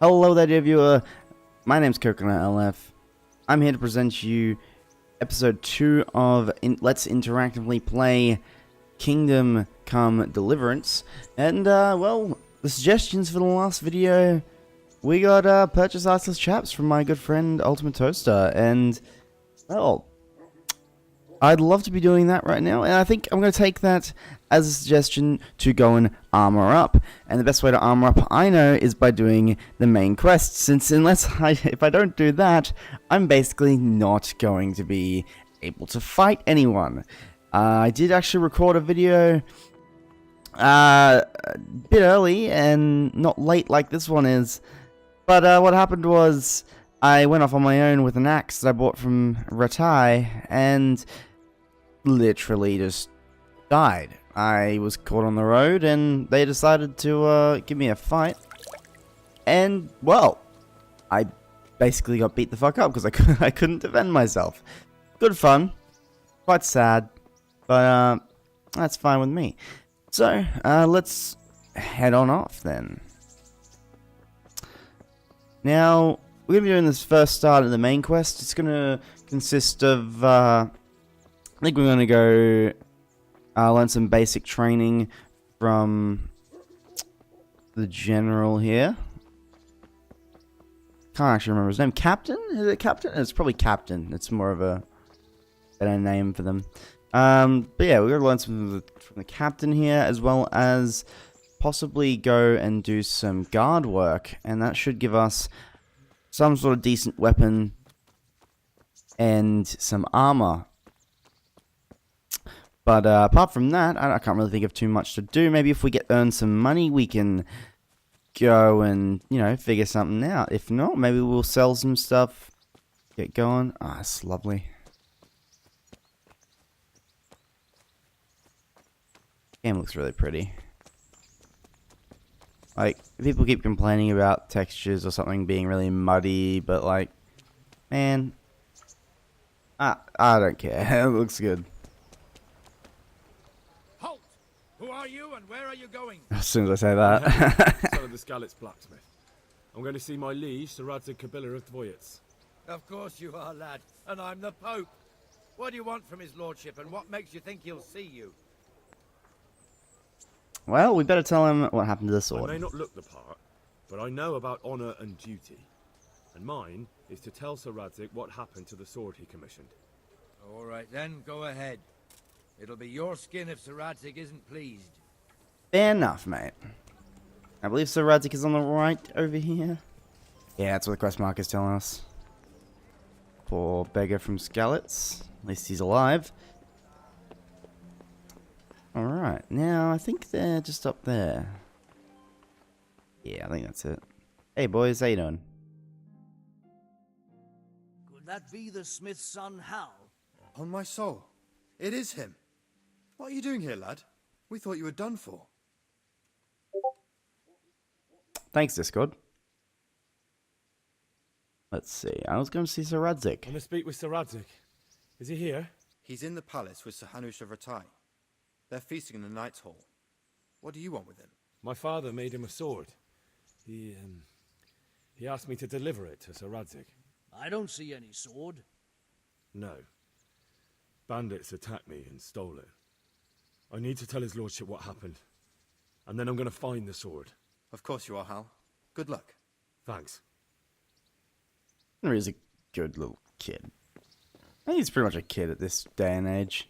Hello there, dear viewer. My name's Coconut LF. I'm here to present you episode 2 of Let's Interactively Play Kingdom Come Deliverance. And, well, the suggestions for the last video, we got purchase artless chaps from my good friend Ultimate Toaster. And, well, I'd love to be doing that right now, and I think I'm going to take that as a suggestion to go and armor up. And the best way to armor up, I know, is by doing the main quest, since if I don't do that, I'm basically not going to be able to fight anyone. I did actually record a video a bit early, and not late like this one is, but what happened was I went off on my own with an axe that I bought from Ratai, and literally just died. I was caught on the road and they decided to give me a fight, and well, I basically got beat the fuck up because I couldn't defend myself. Good fun, quite sad, but that's fine with me. So let's head on off then. Now we're gonna be doing this first start of the main quest. It's gonna consist of I think we're going to go learn some basic training from the general here. Can't actually remember his name. Captain? Is it Captain? It's probably Captain. It's more of a better name for them. But yeah, we're going to learn some from the Captain here, as well as possibly go and do some guard work. And that should give us some sort of decent weapon and some armor. But apart from that, I can't really think of too much to do. Maybe if we earn some money, we can go and, you know, figure something out. If not, maybe we'll sell some stuff, get going. Ah, oh, it's lovely. Game looks really pretty. Like, people keep complaining about textures or something being really muddy, but like, man, I don't care. It looks good. Who are you and where are you going? As soon as I say that. Son of the Skalitz blacksmith. I'm going to see my liege, Sir Radzig Kabila of Dvoyets. Of course you are, lad. And I'm the Pope. What do you want from his lordship, and what makes you think he'll see you? Well, we better tell him what happened to the sword. I may not look the part, but I know about honour and duty. And mine is to tell Sir Radzig what happened to the sword he commissioned. All right then, go ahead. It'll be your skin if Sir Radzig isn't pleased. Fair enough, mate. I believe Sir Radzig is on the right over here. Yeah, that's what the quest mark is telling us. Poor beggar from Skalitz. At least he's alive. Alright, now I think they're just up there. Yeah, I think that's it. Hey boys, how you doing? Could that be the smith's son, Hal? On my soul, it is him. What are you doing here, lad? We thought you were done for. Thanks, Discord. Let's see. I was going to see Sir Radzig. I'm going to speak with Sir Radzig. Is he here? He's in the palace with Sir Hanush of Ratai. They're feasting in the Knight's Hall. What do you want with him? My father made him a sword. He asked me to deliver it to Sir Radzig. I don't see any sword. No. Bandits attacked me and stole it. I need to tell his lordship what happened. And then I'm going to find the sword. Of course you are, Hal. Good luck. Thanks. He's a good little kid. I think he's pretty much a kid at this day and age.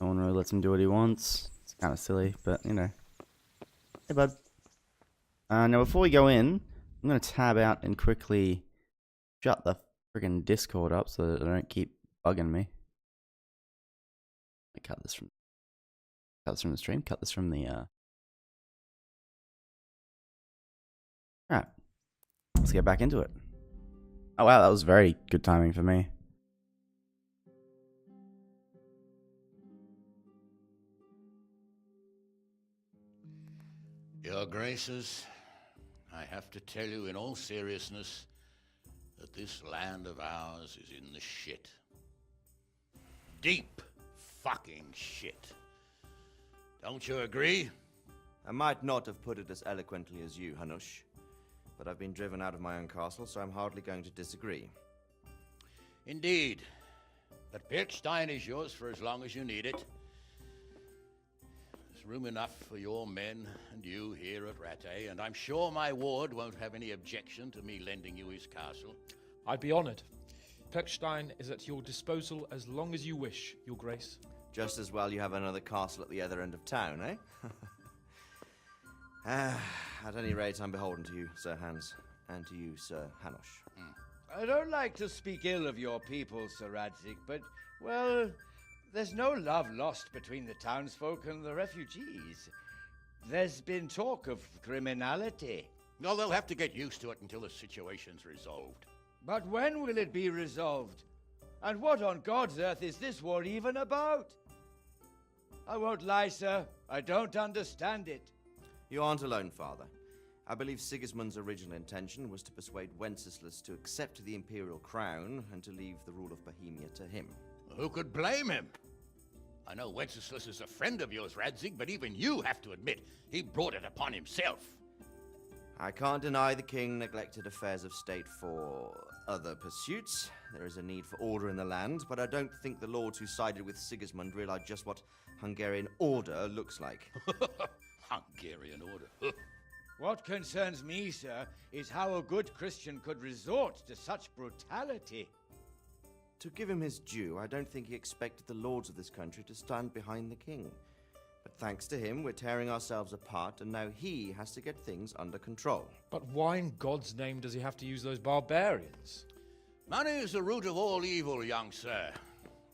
No one really lets him do what he wants. It's kind of silly, but, you know. Hey, bud. Now, before we go in, I'm going to tab out and quickly shut the friggin' Discord up so that they don't keep bugging me. I cut this from the stream. Cut this from the Alright. Let's get back into it. Oh wow, that was very good timing for me. Your Graces, I have to tell you in all seriousness that this land of ours is in the shit. Deep fucking shit. Don't you agree? I might not have put it as eloquently as you, Hanush, but I've been driven out of my own castle, so I'm hardly going to disagree. Indeed. But Birkstein is yours for as long as you need it. There's room enough for your men and you here at Rattay, and I'm sure my ward won't have any objection to me lending you his castle. I'd be honored. Pechstein is at your disposal as long as you wish, Your Grace. Just as well you have another castle at the other end of town, eh? At any rate, I'm beholden to you, Sir Hans, and to you, Sir Hanush. I don't like to speak ill of your people, Sir Radzig, but, well, there's no love lost between the townsfolk and the refugees. There's been talk of criminality. Well, they'll have to get used to it until the situation's resolved. But when will it be resolved? And what on God's earth is this war even about? I won't lie, sir. I don't understand it. You aren't alone, Father. I believe Sigismund's original intention was to persuade Wenceslas to accept the imperial crown and to leave the rule of Bohemia to him. Who could blame him? I know Wenceslas is a friend of yours, Radzig, but even you have to admit he brought it upon himself. I can't deny the king neglected affairs of state for other pursuits. There is a need for order in the land, but I don't think the lords who sided with Sigismund realized just what Hungarian order looks like. Hungarian order. What concerns me, sir, is how a good Christian could resort to such brutality. To give him his due, I don't think he expected the lords of this country to stand behind the king. But thanks to him, we're tearing ourselves apart, and now he has to get things under control. But why in God's name does he have to use those barbarians? Money is the root of all evil, young sir.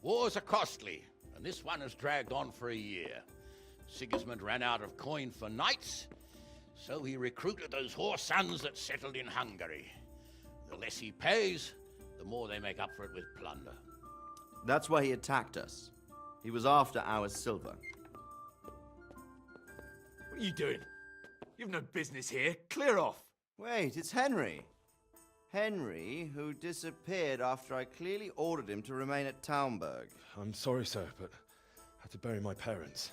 Wars are costly, and this one has dragged on for a year. Sigismund ran out of coin for knights, so he recruited those whore sons that settled in Hungary. The less he pays, the more they make up for it with plunder. That's why he attacked us. He was after our silver. What are you doing? You've no business here. Clear off. Wait, it's Henry. Henry, who disappeared after I clearly ordered him to remain at Taunberg. I'm sorry, sir, but I had to bury my parents.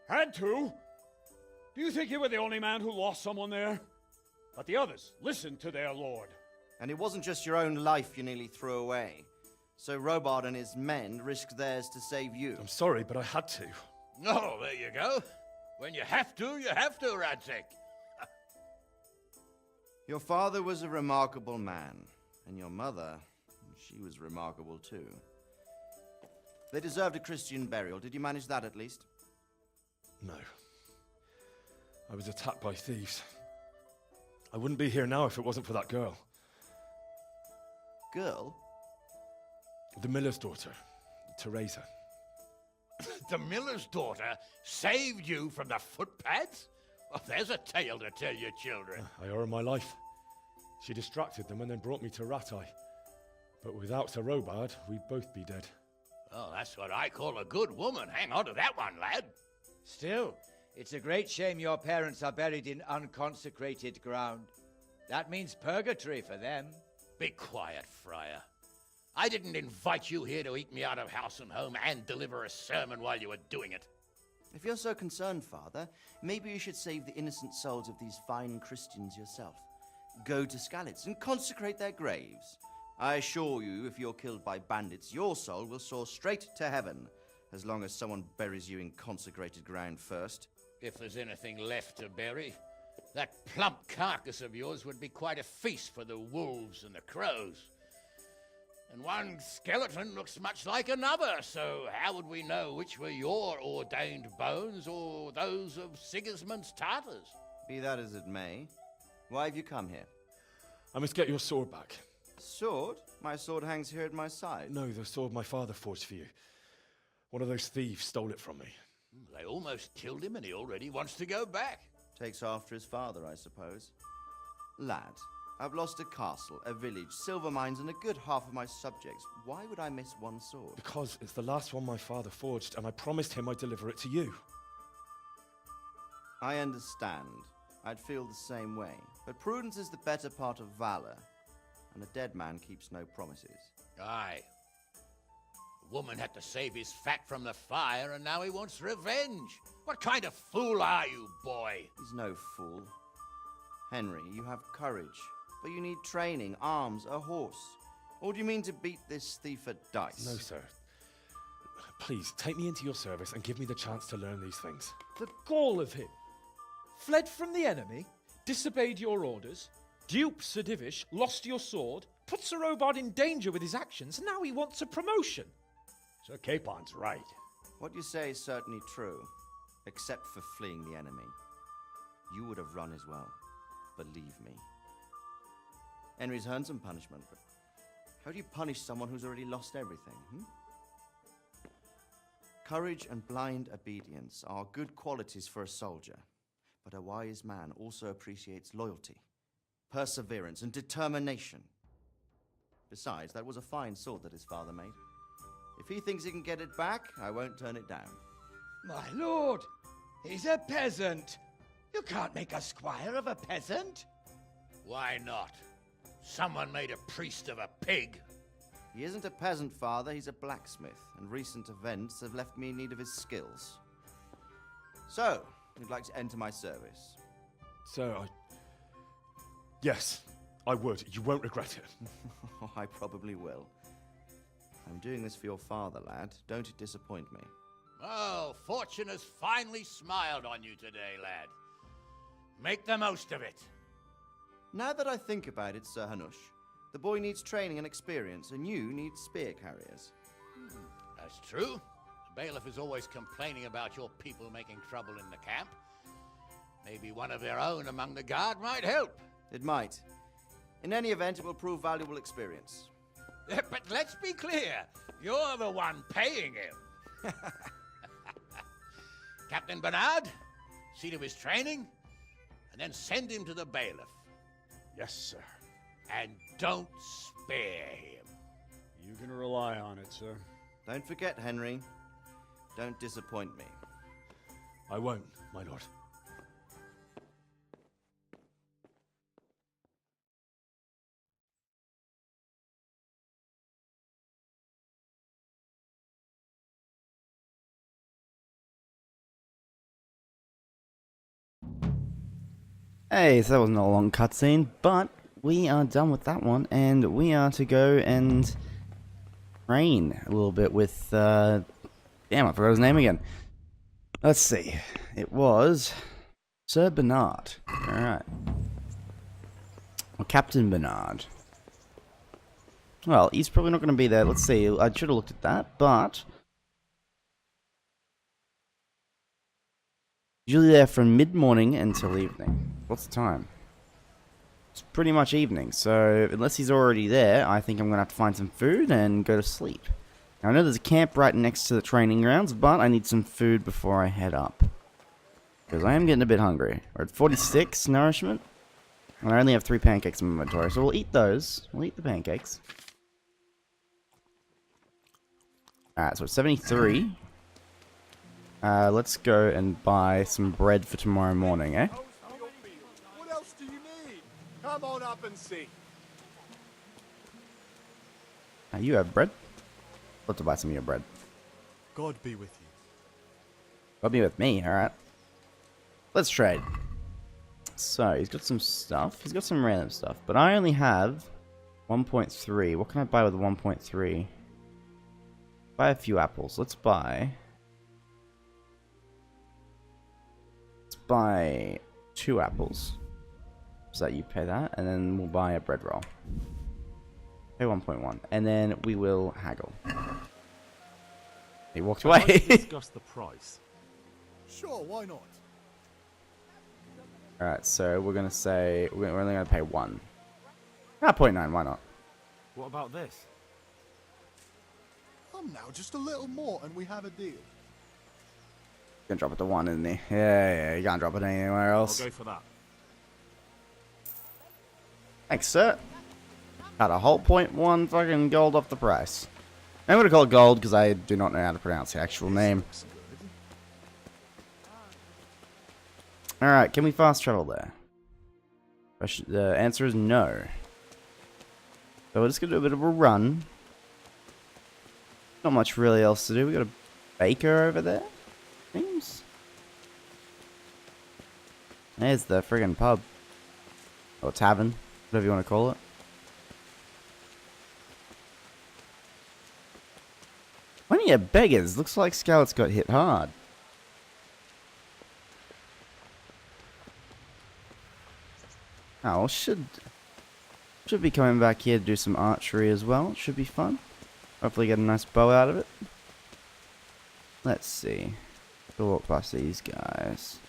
Had to? Do you think you were the only man who lost someone there? But the others listened to their lord. And it wasn't just your own life you nearly threw away. So Robard and his men risked theirs to save you. I'm sorry, but I had to. Oh, there you go. When you have to, Radzig. Your father was a remarkable man, and your mother, she was remarkable too. They deserved a Christian burial. Did you manage that at least? No. I was attacked by thieves. I wouldn't be here now if it wasn't for that girl. Girl? The miller's daughter, Teresa. The miller's daughter saved you from the footpads? Well, there's a tale to tell your children. I owe her my life. She distracted them and then brought me to Rattay. But without Sir Robard, we'd both be dead. Oh, that's what I call a good woman. Hang on to that one, lad. Still, it's a great shame your parents are buried in unconsecrated ground. That means purgatory for them. Be quiet, Friar. I didn't invite you here to eat me out of house and home and deliver a sermon while you were doing it. If you're so concerned, Father, maybe you should save the innocent souls of these fine Christians yourself. Go to Skalitz and consecrate their graves. I assure you, if you're killed by bandits, your soul will soar straight to heaven, as long as someone buries you in consecrated ground first. If there's anything left to bury, that plump carcass of yours would be quite a feast for the wolves and the crows. And one skeleton looks much like another, so how would we know which were your ordained bones or those of Sigismund's Tartars? Be that as it may, why have you come here? I must get your sword back. Sword? My sword hangs here at my side. No, the sword my father forged for you. One of those thieves stole it from me. They almost killed him and he already wants to go back. Takes after his father, I suppose. Lad, I've lost a castle, a village, silver mines, and a good half of my subjects. Why would I miss one sword? Because it's the last one my father forged, and I promised him I'd deliver it to you. I understand. I'd feel the same way. But prudence is the better part of valor, and a dead man keeps no promises. Aye. The woman had to save his fat from the fire, and now he wants revenge. What kind of fool are you, boy? He's no fool. Henry, you have courage, but you need training, arms, a horse. Or do you mean to beat this thief at dice? No, sir. Please, take me into your service and give me the chance to learn these things. The gall of him. Fled from the enemy, disobeyed your orders, duped Sir Divish, lost your sword, put Sir Robard in danger with his actions, and now he wants a promotion. Sir Capon's right. What you say is certainly true, except for fleeing the enemy. You would have run as well, believe me. Henry's earned some punishment, but how do you punish someone who's already lost everything, Courage and blind obedience are good qualities for a soldier, but a wise man also appreciates loyalty, perseverance, and determination. Besides, that was a fine sword that his father made. If he thinks he can get it back, I won't turn it down. My lord, he's a peasant. You can't make a squire of a peasant. Why not? Someone made a priest of a pig. He isn't a peasant, father, he's a blacksmith, and recent events have left me in need of his skills. So, you'd like to enter my service? Sir, Yes, I would. You won't regret it. I probably will. I'm doing this for your father, lad. Don't disappoint me. Oh, fortune has finally smiled on you today, lad. Make the most of it. Now that I think about it, Sir Hanush, the boy needs training and experience, and you need spear carriers. That's true. The bailiff is always complaining about your people making trouble in the camp. Maybe one of their own among the guard might help. It might. In any event, it will prove valuable experience. But let's be clear. You're the one paying him. Captain Bernard, see to his training, and then send him to the bailiff. Yes, sir. And don't spare him. You can rely on it, sir. Don't forget, Henry. Don't disappoint me. I won't, my lord. Hey, so that wasn't a long cutscene, but we are done with that one, and we are to go and train a little bit with, damn, I forgot his name again. Let's see. It was Sir Bernard. Alright. Or Captain Bernard. Well, he's probably not going to be there. Let's see. I should have looked at that, but usually there from mid-morning until evening. What's the time? It's pretty much evening, so unless he's already there, I think I'm going to have to find some food and go to sleep. Now, I know there's a camp right next to the training grounds, but I need some food before I head up. Because I am getting a bit hungry. We're at 46 nourishment, and I only have 3 pancakes in my inventory, so we'll eat those. We'll eat the pancakes. Alright, so it's 73. Let's go and buy some bread for tomorrow morning, eh? What else do you need? Come on up and see. You have bread? I'd love to buy some of your bread. God be with you. God be with me, alright. Let's trade. So, he's got some stuff. He's got some random stuff. But I only have 1.3. What can I buy with 1.3? Buy a few apples. Let's buy 2 apples. So that you pay that, and then we'll buy a bread roll. Pay 1.1, and then we will haggle. He walked away. Discuss the price. Sure, why not? Alright, so we're gonna say we're only gonna pay 1. 0.9, why not? What about this? Come now, just a little more and we have a deal. Gonna drop it to 1, isn't he? Yeah, you can't drop it anywhere else. I'll go for that. Thanks, sir. Got a whole 0.1 fucking gold off the price. I'm gonna call it gold because I do not know how to pronounce the actual name. Alright, can we fast travel there? The answer is no. So we're just gonna do a bit of a run. Not much really else to do. We got a baker over there. Seems. There's the friggin' pub. Or tavern, whatever you want to call it. Plenty of beggars. Looks like Scarlet's got hit hard. Oh, well, should be coming back here to do some archery as well. Should be fun. Hopefully get a nice bow out of it. Let's see. We'll walk past these guys.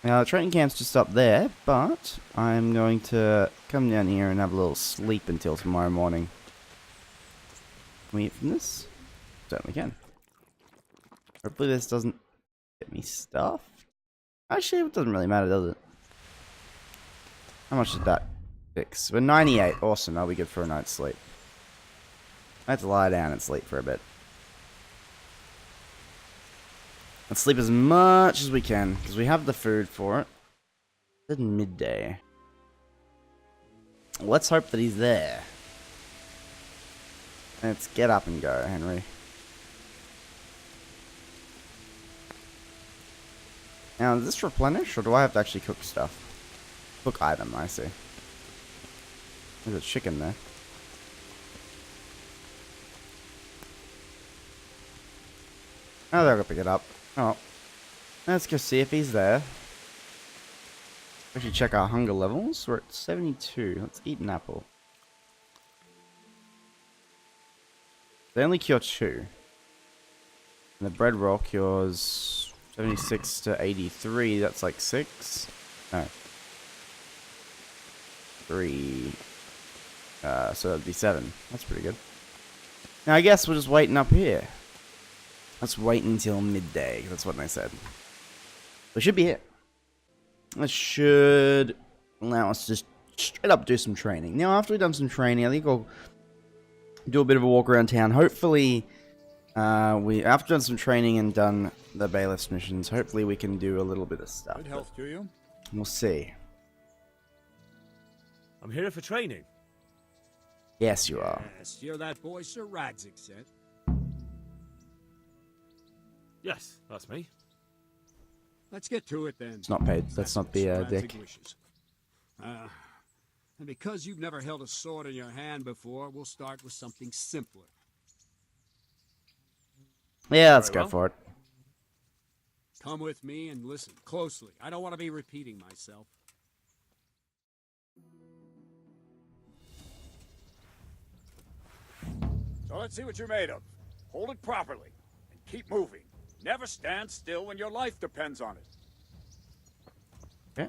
Now, the training camp's just up there, but I'm going to come down here and have a little sleep until tomorrow morning. Can we eat from this? Certainly can. Hopefully this doesn't get me stuffed. Actually, it doesn't really matter, does it? How much did that fix? We're 98. Awesome, that'll be good for a night's sleep. I have to lie down and sleep for a bit. Let's sleep as much as we can, because we have the food for it. It's midday. Let's hope that he's there. Let's get up and go, Henry. Now, does this replenish, or do I have to actually cook stuff? Cook item, I see. There's a chicken there. Oh, they're gonna pick it up. Oh. Let's go see if he's there. Actually check our hunger levels. We're at 72. Let's eat an apple. They only cure 2. And the bread roll cures 76 to 83. That's like 6. No. 3. So that'd be 7. That's pretty good. Now I guess we're just waiting up here. Let's wait until midday. That's what I said. We should be here. That should allow us to just straight up do some training. Now, after we've done some training, I think I'll do a bit of a walk around town. Hopefully, after done some training and done the bailiff's missions, hopefully we can do a little bit of stuff. Good health to you. We'll see. I'm here for training. Yes, you are. Yes, you're that boy Sir Radzik said. Yes, that's me. Let's get to it then. It's not paid. Let's not be a dick. And because you've never held a sword in your hand before, we'll start with something simpler. Yeah, let's Very go well. for it. Come with me and listen closely. I don't want to be repeating myself. So let's see what you're made of. Hold it properly and keep moving. Never stand still when your life depends on it. Okay.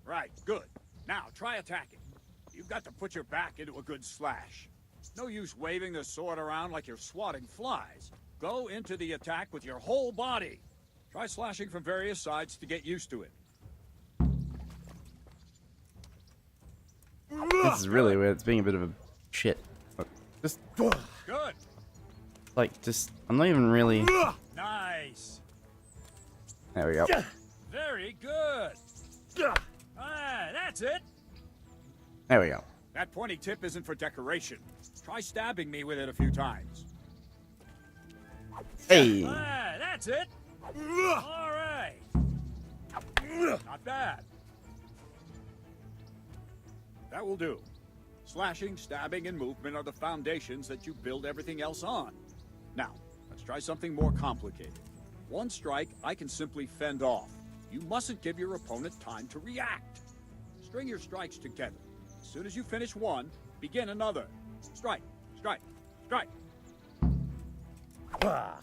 Right, good. Now, try attacking. You've got to put your back into a good slash. No use waving the sword around like you're swatting flies. Go into the attack with your whole body. Try slashing from various sides to get used to it. This is really weird. It's being a bit of a shit. Look, just Good. like, I'm not even really. Nice. There we go. Very good. Ah, that's it. There we go. That pointy tip isn't for decoration. Try stabbing me with it a few times. Hey. Ah, that's it. All right. Not bad. That will do. Slashing, stabbing, and movement are the foundations that you build everything else on. Now, let's try something more complicated. One strike, I can simply fend off. You mustn't give your opponent time to react. String your strikes together. As soon as you finish one, begin another. Strike, strike, strike. All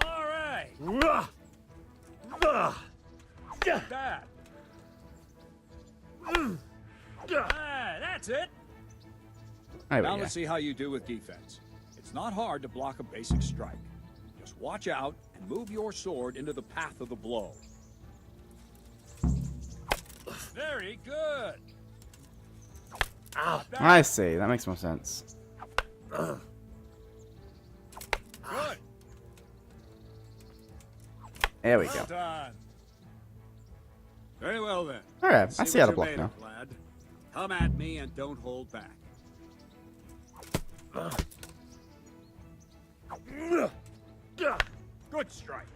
right. Not bad. Ah, that's it. There we Now go. let's see how you do with defense. It's not hard to block a basic strike. Just watch out and move your sword into the path of the blow. Very good. Not bad. I see. That makes more sense. Good. There we Well go. done. Very well then. All right, Let's I see what how to you're block made now. of, lad. Come at me and don't hold back. Good strike.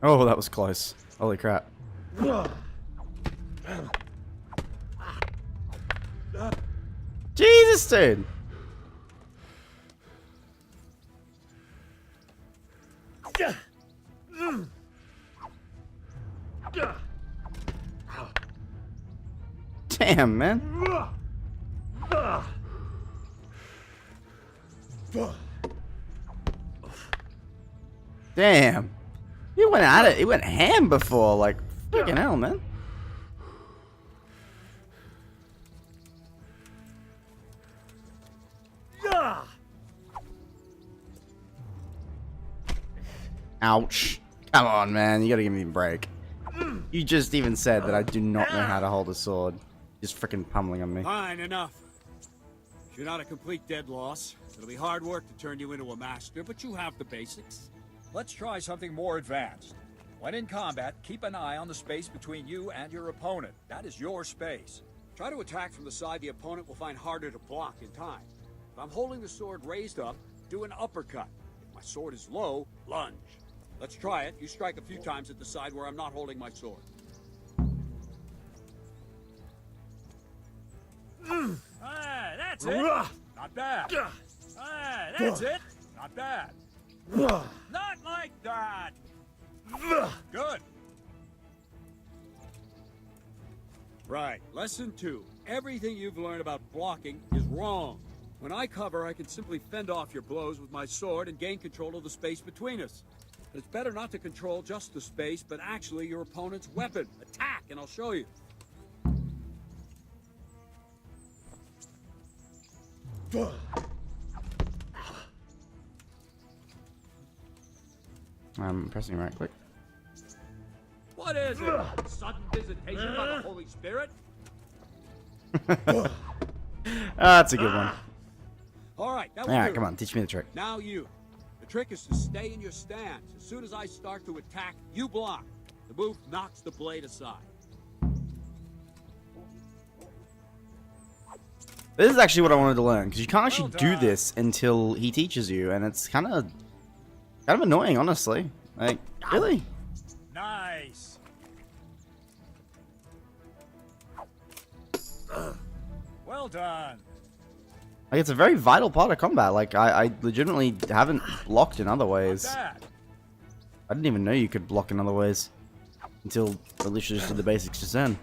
Oh, that was close. Holy crap. Jesus, dude. Damn, man. Damn. He went at it. He went ham before. Like, freaking hell, man. Ouch. Come on, man. You gotta give me a break. You just even said that I do not know how to hold a sword. Just freaking pummeling on me. Fine, enough. You're not a complete dead loss. It'll be hard work to turn you into a master, but you have the basics. Let's try something more advanced. When in combat, keep an eye on the space between you and your opponent. That is your space. Try to attack from the side the opponent will find harder to block in time. If I'm holding the sword raised up, do an uppercut. If my sword is low, lunge. Let's try it. You strike a few times at the side where I'm not holding my sword. Ah, that's it. Not bad. Ah, that's it. Not bad. Not like that. Good. Right. Lesson 2. Everything you've learned about blocking is wrong. When I cover, I can simply fend off your blows with my sword and gain control of the space between us. It's better not to control just the space, but actually your opponent's weapon. Attack, and I'll show you. I'm pressing right click. What is it? Sudden visitation by the Holy Spirit? That's a good one. All right, that was Alright, good. come on, teach me the trick. Now you. The trick is to stay in your stance. As soon as I start to attack, you block. The move knocks the blade aside. This is actually what I wanted to learn, because you can't actually do this until he teaches you, and it's kind of annoying, honestly. Like, really? Nice. Well done. Like, it's a very vital part of combat. Like, I legitimately haven't blocked in other ways. I didn't even know you could block in other ways until I literally just did the basics just then.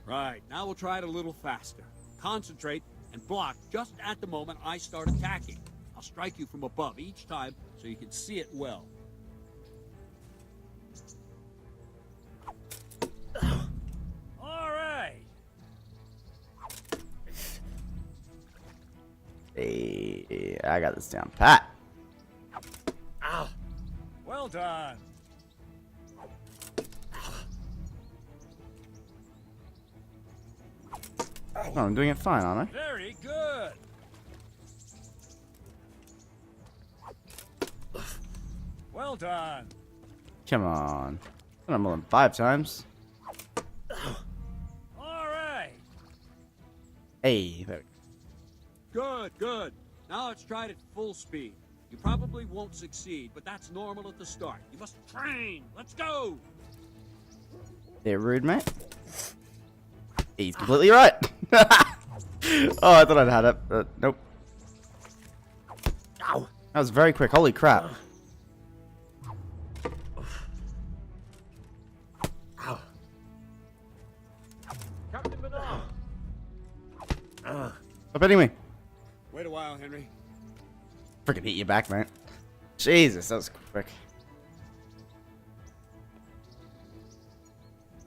Right, now we'll try it a little faster. Concentrate and block just at the moment I start attacking. I'll strike you from above each time so you can see it well. All right. Hey, I got this down pat. Ow. Well done. Oh, I'm doing it fine, aren't I? Very good. Well done. Come on. Not more than 5 times. All right. Hey, there we go. Good, good. Now let's try it at full speed. You probably won't succeed, but that's normal at the start. You must train. Let's go. They're rude, mate. He's completely right. Oh, I thought I'd had it, but nope. Ow. That was very quick. Holy crap. Captain Bernard. Stop hitting me. Wait a while, Henry. Freaking hit you back, mate. Jesus, that was quick.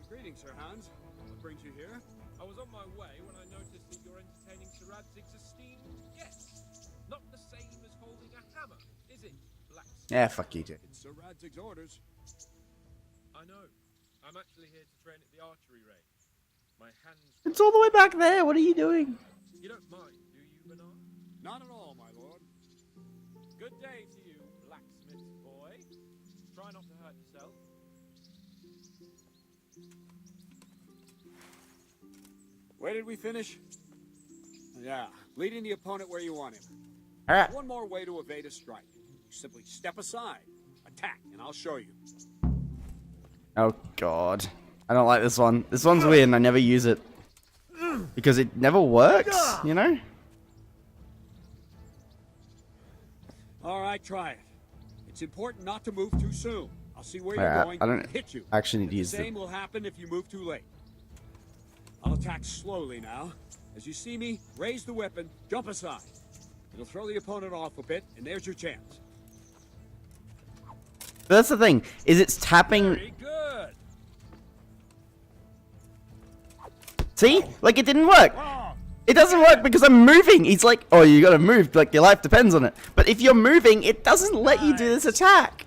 Greetings, Sir Hans. What brings you here? I was on my way when I noticed that you're entertaining Sir Radzig's esteemed guests. Not the same as holding a hammer, is it, Blacksmith? Yeah, fuck you, dude. It's Sir Radzig's orders. I know. I'm actually here to train at the archery range. My hands... It's all the way back there. What are you doing? You don't mind, do you, Bernard? Not at all, my lord. Good day to you, blacksmith's boy. Try not to hurt yourself. Where did we finish? Yeah, leading the opponent where you want him. All right. One more way to evade a strike. You simply step aside, attack, and I'll show you. Oh god. I don't like this one. This one's weird and I never use it. Because it never works, you know? All right, try it. It's important not to move too soon. I'll see where Alright, you're going I don't and hit you. actually need to The use same will happen if you move too late. I'll attack slowly now. As you see me, raise the weapon, jump aside. It'll throw the opponent off a bit, and there's your chance. But that's the thing, is it's tapping. Very good. See? Like it didn't work. Wrong. It doesn't work because I'm moving. He's like, oh, you gotta move, like your life depends on it. But if you're moving, it doesn't let you do this attack.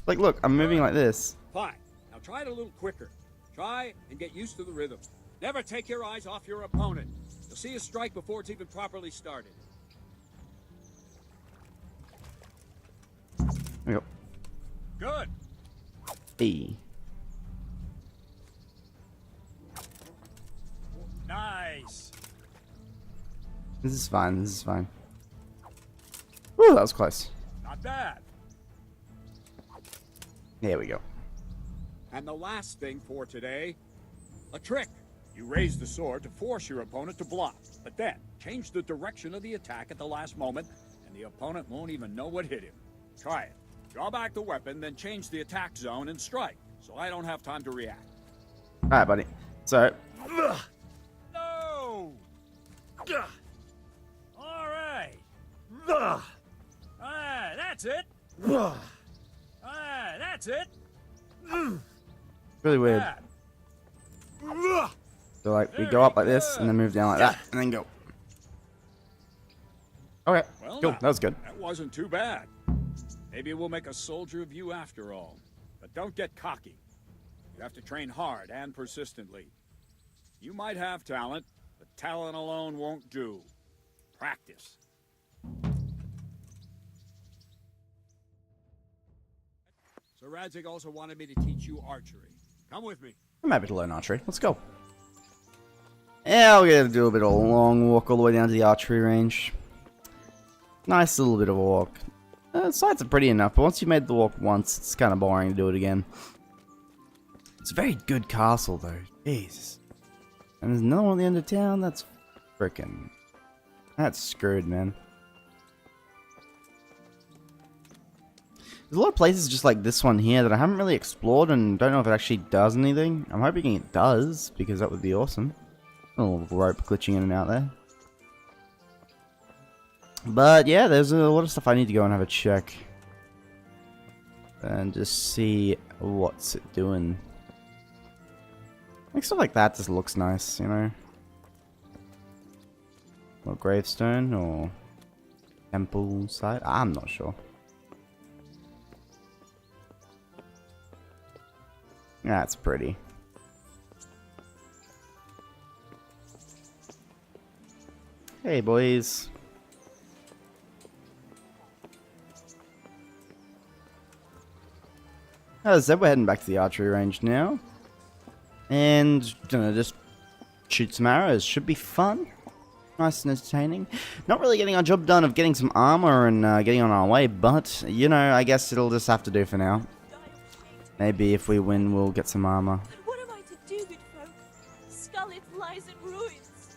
Like, look, I'm moving like this. Fine. Now try it a little quicker. Try and get used to the rhythm. Never take your eyes off your opponent. You'll see a strike before it's even properly started. There we go. Good. E. Nice. This is fine, this is fine. Ooh, that was close. Not bad. There we go. And the last thing for today, a trick. You raise the sword to force your opponent to block, but then change the direction of the attack at the last moment, and the opponent won't even know what hit him. Try it. Draw back the weapon, then change the attack zone and strike, so I don't have time to react. Alright, buddy. So, No! All right. That's it. That's it. really weird. Bad. So, like, we go up like this, and then move down like that, and then go. Okay, Well, cool. now, That was good. That wasn't too bad. Maybe we'll make a soldier of you after all. But don't get cocky. You have to train hard and persistently. You might have talent, but talent alone won't do. Practice. So Radzik also wanted me to teach you archery. Come with me. I'm happy to learn archery. Let's go. Yeah, we're gonna do a bit of a long walk all the way down to the archery range. Nice little bit of a walk. The sides are pretty enough, but once you've made the walk once, it's kind of boring to do it again. It's a very good castle, though. Jeez. And there's another one at the end of town. That's frickin'. That's screwed, man. There's a lot of places just like this one here that I haven't really explored and don't know if it actually does anything. I'm hoping it does, because that would be awesome. A little rope glitching in and out there. But yeah, there's a lot of stuff I need to go and have a check. And just see what's it doing. Like stuff like that just looks nice, you know. Or gravestone or temple site. I'm not sure. That's pretty. Hey boys. As I said, we're heading back to the archery range now. And gonna just shoot some arrows. Should be fun. Nice and entertaining. Not really getting our job done of getting some armor and getting on our way, but, you know, I guess it'll just have to do for now. Maybe if we win, we'll get some armor. What am I to do, good folk? Scarlet lies in ruins.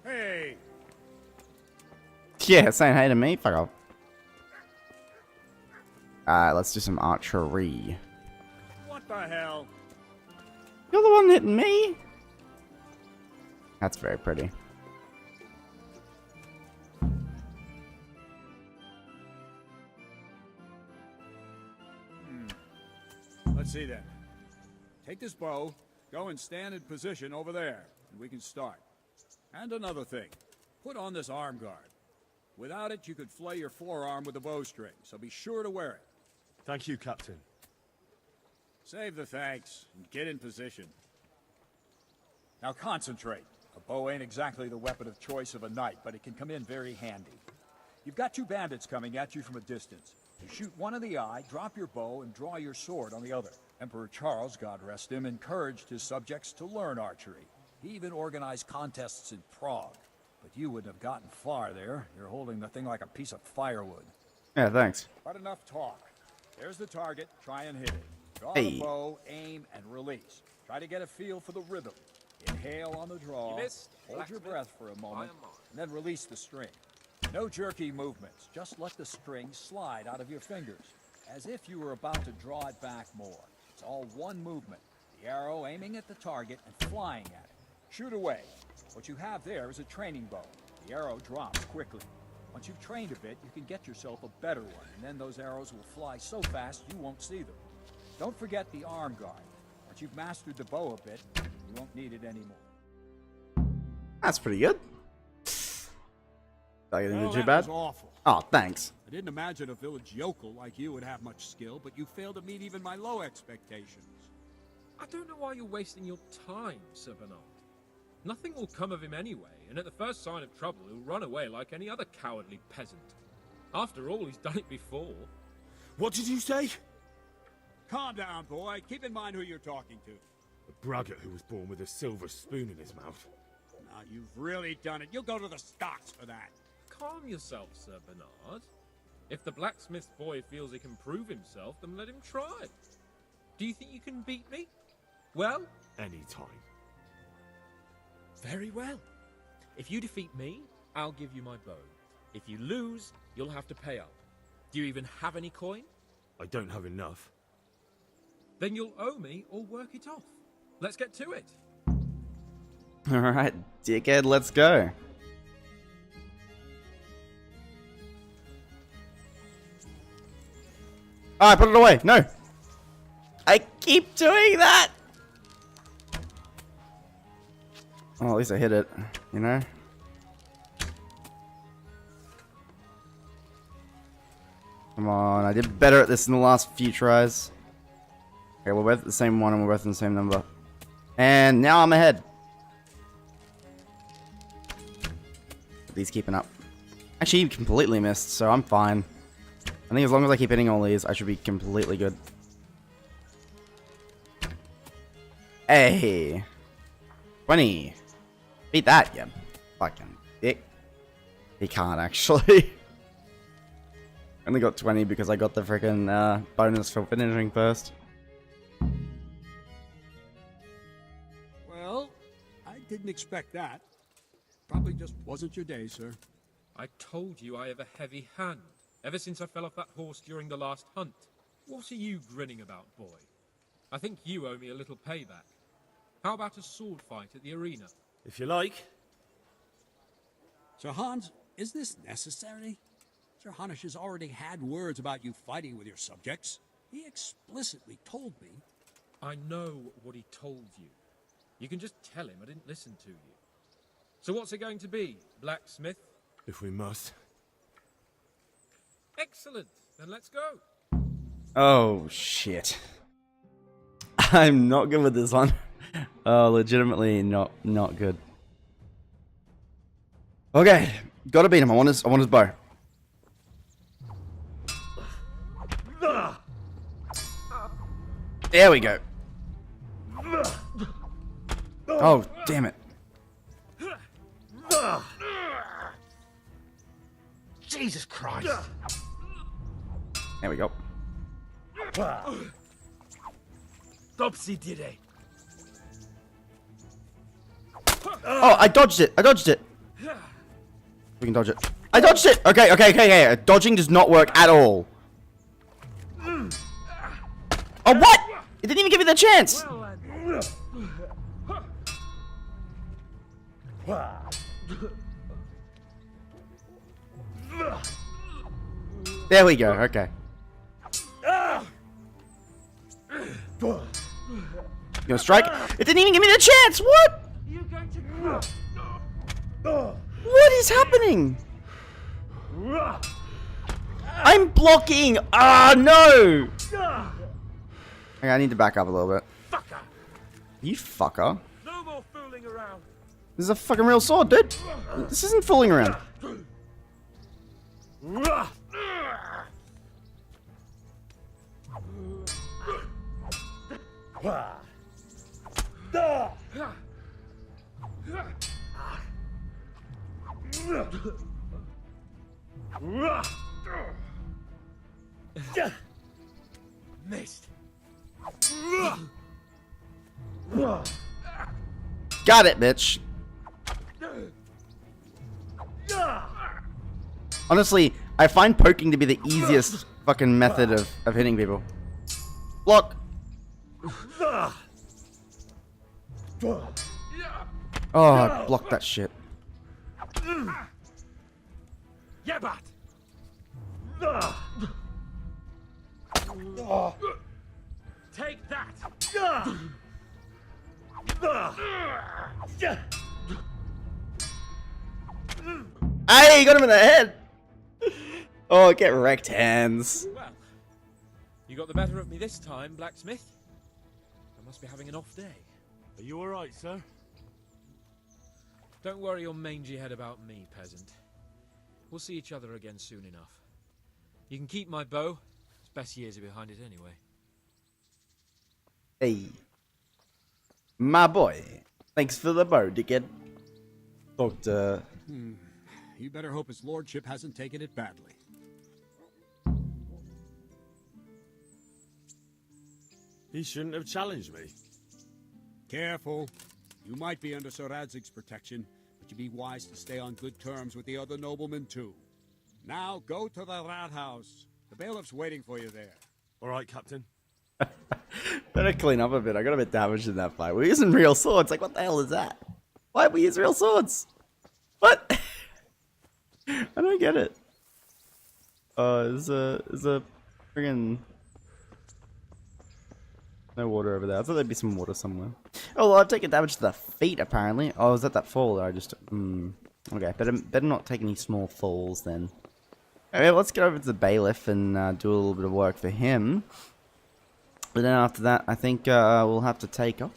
Hey! Yeah, saying hey to me? Fuck off. Alright, let's do some archery. What the hell? You're the one hitting me? That's very pretty. Let's see then. Take this bow, go and stand in position over there, and we can start. And another thing, put on this arm guard. Without it, you could flay your forearm with a bowstring, so be sure to wear it. Thank you, Captain. Save the thanks, and get in position. Now concentrate. A bow ain't exactly the weapon of choice of a knight, but it can come in very handy. You've got two bandits coming at you from a distance. You shoot one in the eye, drop your bow, and draw your sword on the other. Emperor Charles, God rest him, encouraged his subjects to learn archery. He even organized contests in Prague. But you wouldn't have gotten far there. You're holding the thing like a piece of firewood. Yeah, thanks. But enough talk. There's the target. Try and hit it. Draw Hey. the bow, aim, and release. Try to get a feel for the rhythm. Inhale on the draw. You missed. Hold your breath for a moment, and then release the string. No jerky movements. Just let the string slide out of your fingers, as if you were about to draw it back more. It's all one movement. The arrow aiming at the target and flying at it. Shoot away. What you have there is a training bow. The arrow drops quickly. Once you've trained a bit, you can get yourself a better one, and then those arrows will fly so fast you won't see them. Don't forget the arm guard. Once you've mastered the bow a bit, you won't need it anymore. That's pretty good. Did I get into too bad? Was awful. Oh, thanks. I didn't imagine a village yokel like you would have much skill, but you failed to meet even my low expectations. I don't know why you're wasting your time, Sir Bernard. Nothing will come of him anyway, and at the first sign of trouble, he'll run away like any other cowardly peasant. After all, he's done it before. What did you say? Calm down, boy. Keep in mind who you're talking to. A braggart who was born with a silver spoon in his mouth. Now, you've really done it. You'll go to the stocks for that. Calm yourself, Sir Bernard. If the blacksmith's boy feels he can prove himself, then let him try. Do you think you can beat me? Well? Any time. Very well. If you defeat me, I'll give you my bow. If you lose, you'll have to pay up. Do you even have any coin? I don't have enough. Then you'll owe me or work it off. Let's get to it. Alright, dickhead, let's go. Alright, put it away. No. I keep doing that. Oh, at least I hit it, you know? Come on, I did better at this in the last few tries. Okay, we're both at the same one and we're both in the same number. And now I'm ahead. These keeping up. Actually, you completely missed, so I'm fine. I think as long as I keep hitting all these, I should be completely good. Hey! 20! Beat that, you fucking dick. He can't, actually. Only got 20 because I got the freaking bonus for finishing first. Well, I didn't expect that. Probably just wasn't your day, sir. I told you I have a heavy hand, ever since I fell off that horse during the last hunt. What are you grinning about, boy? I think you owe me a little payback. How about a sword fight at the arena? If you like. Sir Hans, is this necessary? Sir Hanush has already had words about you fighting with your subjects. He explicitly told me. I know what he told you. You can just tell him I didn't listen to you. So what's it going to be, blacksmith? If we must. Excellent. Then let's go. Oh, shit. I'm not good with this one. Legitimately not good. Okay, gotta beat him. I want his bow. There we go. Oh, damn it. Jesus Christ! There we go. Topsy did it. Oh, I dodged it. We can dodge it. I dodged it. Okay. Dodging does not work at all. Oh, what? It didn't even give me the chance. There we go. Okay. You gonna strike? It didn't even give me the chance. What? What is happening? I'm blocking. Ah, no. Okay, I need to back up a little bit. Fucker. You fucker. No more fooling around. This is a fucking real sword, dude. This isn't fooling around. Missed. Got it, bitch. Honestly, I find poking to be the easiest fucking method of hitting people. Block. Oh, I blocked that shit. Yeah, but. Take that. Hey, got him in the head. Oh, get wrecked, hands. Well, you got the better of me this time, blacksmith. I must be having an off day. Are you alright, sir? Don't worry your mangy head about me, peasant. We'll see each other again soon enough. You can keep my bow. Its best years are behind it anyway. Hey. My boy. Thanks for the bow, dickhead. Doctor. You better hope his lordship hasn't taken it badly. He shouldn't have challenged me. Careful. You might be under Sir Radzig's protection, but you'd be wise to stay on good terms with the other noblemen too. Now go to the rat house. The bailiff's waiting for you there. Alright, Captain. Better clean up a bit. I got a bit damaged in that fight. We're using real swords. Like, what the hell is that? Why do we use real swords? What? I don't get it. Is a friggin' no water over there. I thought there'd be some water somewhere. Oh, well, I've taken damage to the feet apparently. Oh, was that fall that I just? Okay, better not take any small falls then. Okay, let's get over to the bailiff and do a little bit of work for him. But then after that, I think we'll have to take off.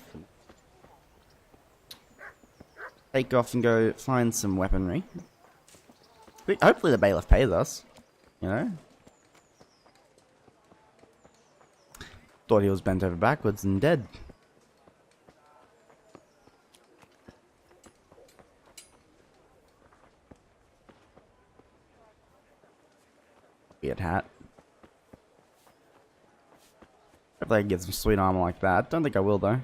Take off and go find some weaponry. Hopefully the bailiff pays us, you know? Thought he was bent over backwards and dead. Weird hat. Hopefully I can get some sweet armor like that. Don't think I will though.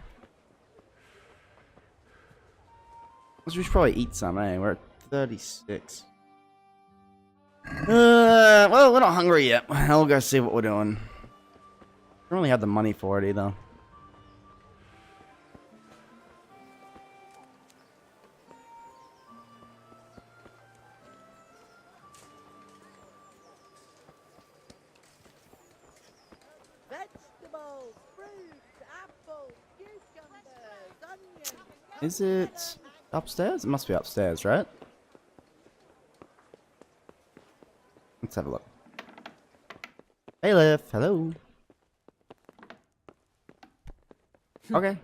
We should probably eat some, eh? We're at 36. Well, we're not hungry yet. I'll go see what we're doing. I don't really have the money for it either. Vegetables, fruits, apples, cucumbers, onions. Is it upstairs? It must be upstairs, right? Let's have a look. Bailiff, hello. Okay.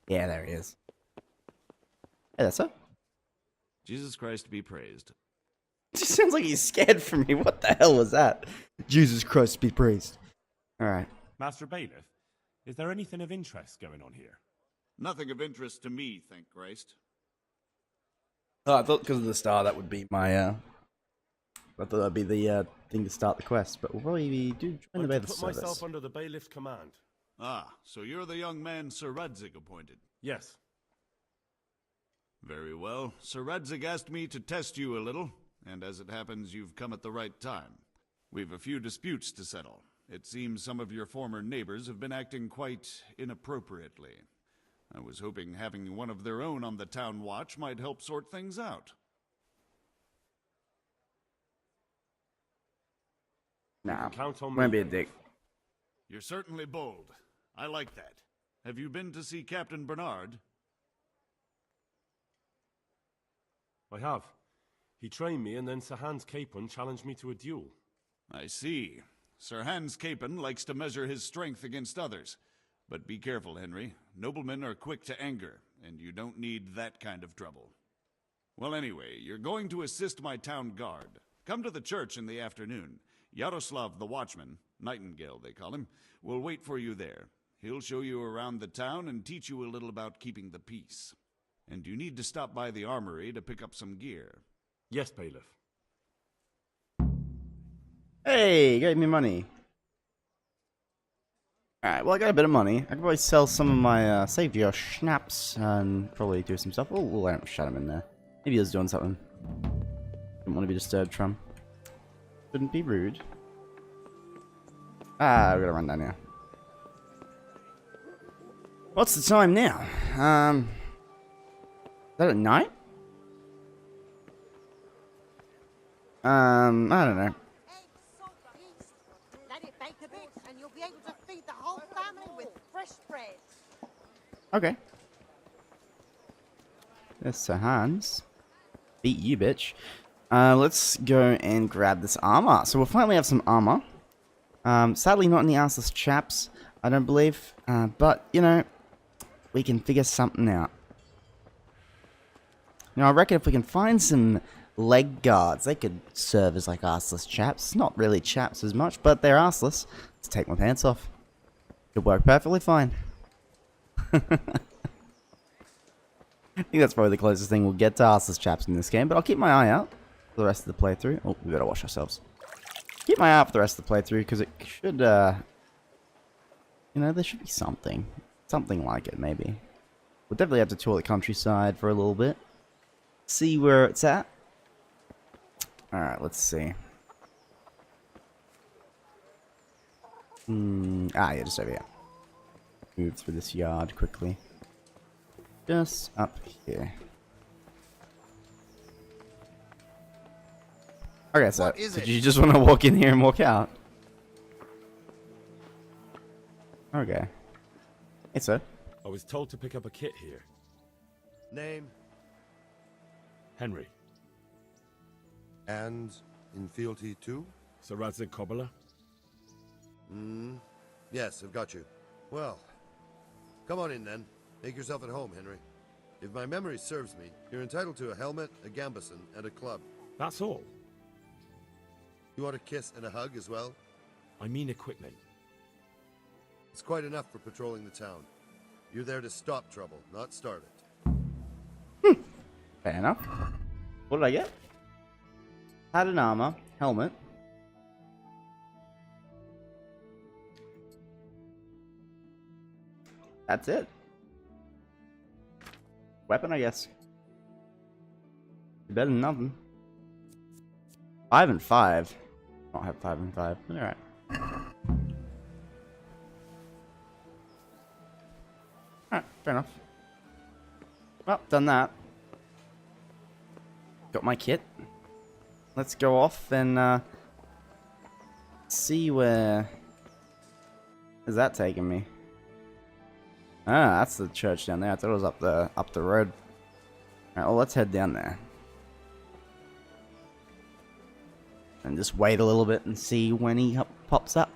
Yeah, there he is. Hey, that's up. Jesus Christ be praised. It just sounds like he's scared for me. What the hell was that? Jesus Christ be praised. Alright. Master Bailiff, is there anything of interest going on here? Nothing of interest to me, thank Christ. Oh, I thought because of the star that would be my, I thought that'd be the thing to start the quest, but we'll probably do join the bailiff's service. Put myself under the bailiff's command. Ah, so you're the young man Sir Radzig appointed. Yes. Very well. Sir Radzig asked me to test you a little, and as it happens, you've come at the right time. We've a few disputes to settle. It seems some of your former neighbors have been acting quite inappropriately. I was hoping having one of their own on the town watch might help sort things out. Nah, count on won't me. be a dick. You're certainly bold. I like that. Have you been to see Captain Bernard? I have. He trained me, and then Sir Hans Capon challenged me to a duel. I see. Sir Hans Capon likes to measure his strength against others. But be careful, Henry. Noblemen are quick to anger, and you don't need that kind of trouble. Well, anyway, you're going to assist my town guard. Come to the church in the afternoon. Yaroslav the Watchman, Nightingale they call him, will wait for you there. He'll show you around the town and teach you a little about keeping the peace. And you need to stop by the armory to pick up some gear. Yes, Bailiff. Hey, you gave me money. Alright, well I got a bit of money. I could probably sell some of my safety or schnapps and probably do some stuff. We'll let him shut him in there. Maybe he was doing something. Didn't want to be disturbed from. Shouldn't be rude. Ah, we gotta run down here. What's the time now? Is that at night? I don't know. Let it bake a bit, and you'll be able to feed the whole family with fresh bread. Okay. There's Sir Hans. Beat you, bitch. Let's go and grab this armor. So we'll finally have some armor. Sadly not in the arseless chaps, I don't believe. But, you know, we can figure something out. Now, I reckon if we can find some leg guards, they could serve as like arseless chaps. Not really chaps as much, but they're arseless. Let's take my pants off. Could work perfectly fine. I think that's probably the closest thing we'll get to arseless chaps in this game, but I'll keep my eye out for the rest of the playthrough. Oh, we better wash ourselves. Keep my eye out for the rest of the playthrough, because it should, you know, there should be something. Something like it, maybe. We'll definitely have to tour the countryside for a little bit. See where it's at. Alright, let's see. Yeah, just over here. Move through this yard quickly. Just up here. Okay, so did you just want to walk in here and walk out? Okay. Hey, sir. I was told to pick up a kit here. Name? Henry. And in fealty too? Sir Radzig Cobbler? Yes, I've got you. Well, come on in then. Make yourself at home, Henry. If my memory serves me, you're entitled to a helmet, a gambeson, and a club. That's all? You want a kiss and a hug as well? I mean equipment. It's quite enough for patrolling the town. You're there to stop trouble, not start it. Fair enough. What did I get? Had an armor, helmet. That's it. Weapon, I guess. Better than nothing. 5 and 5. I don't have 5 and 5. Alright. Alright, fair enough. Well, done that. Got my kit. Let's go off and see where is that taking me. Ah, that's the church down there. I thought it was up the road. Alright, well let's head down there. And just wait a little bit and see when he pops up.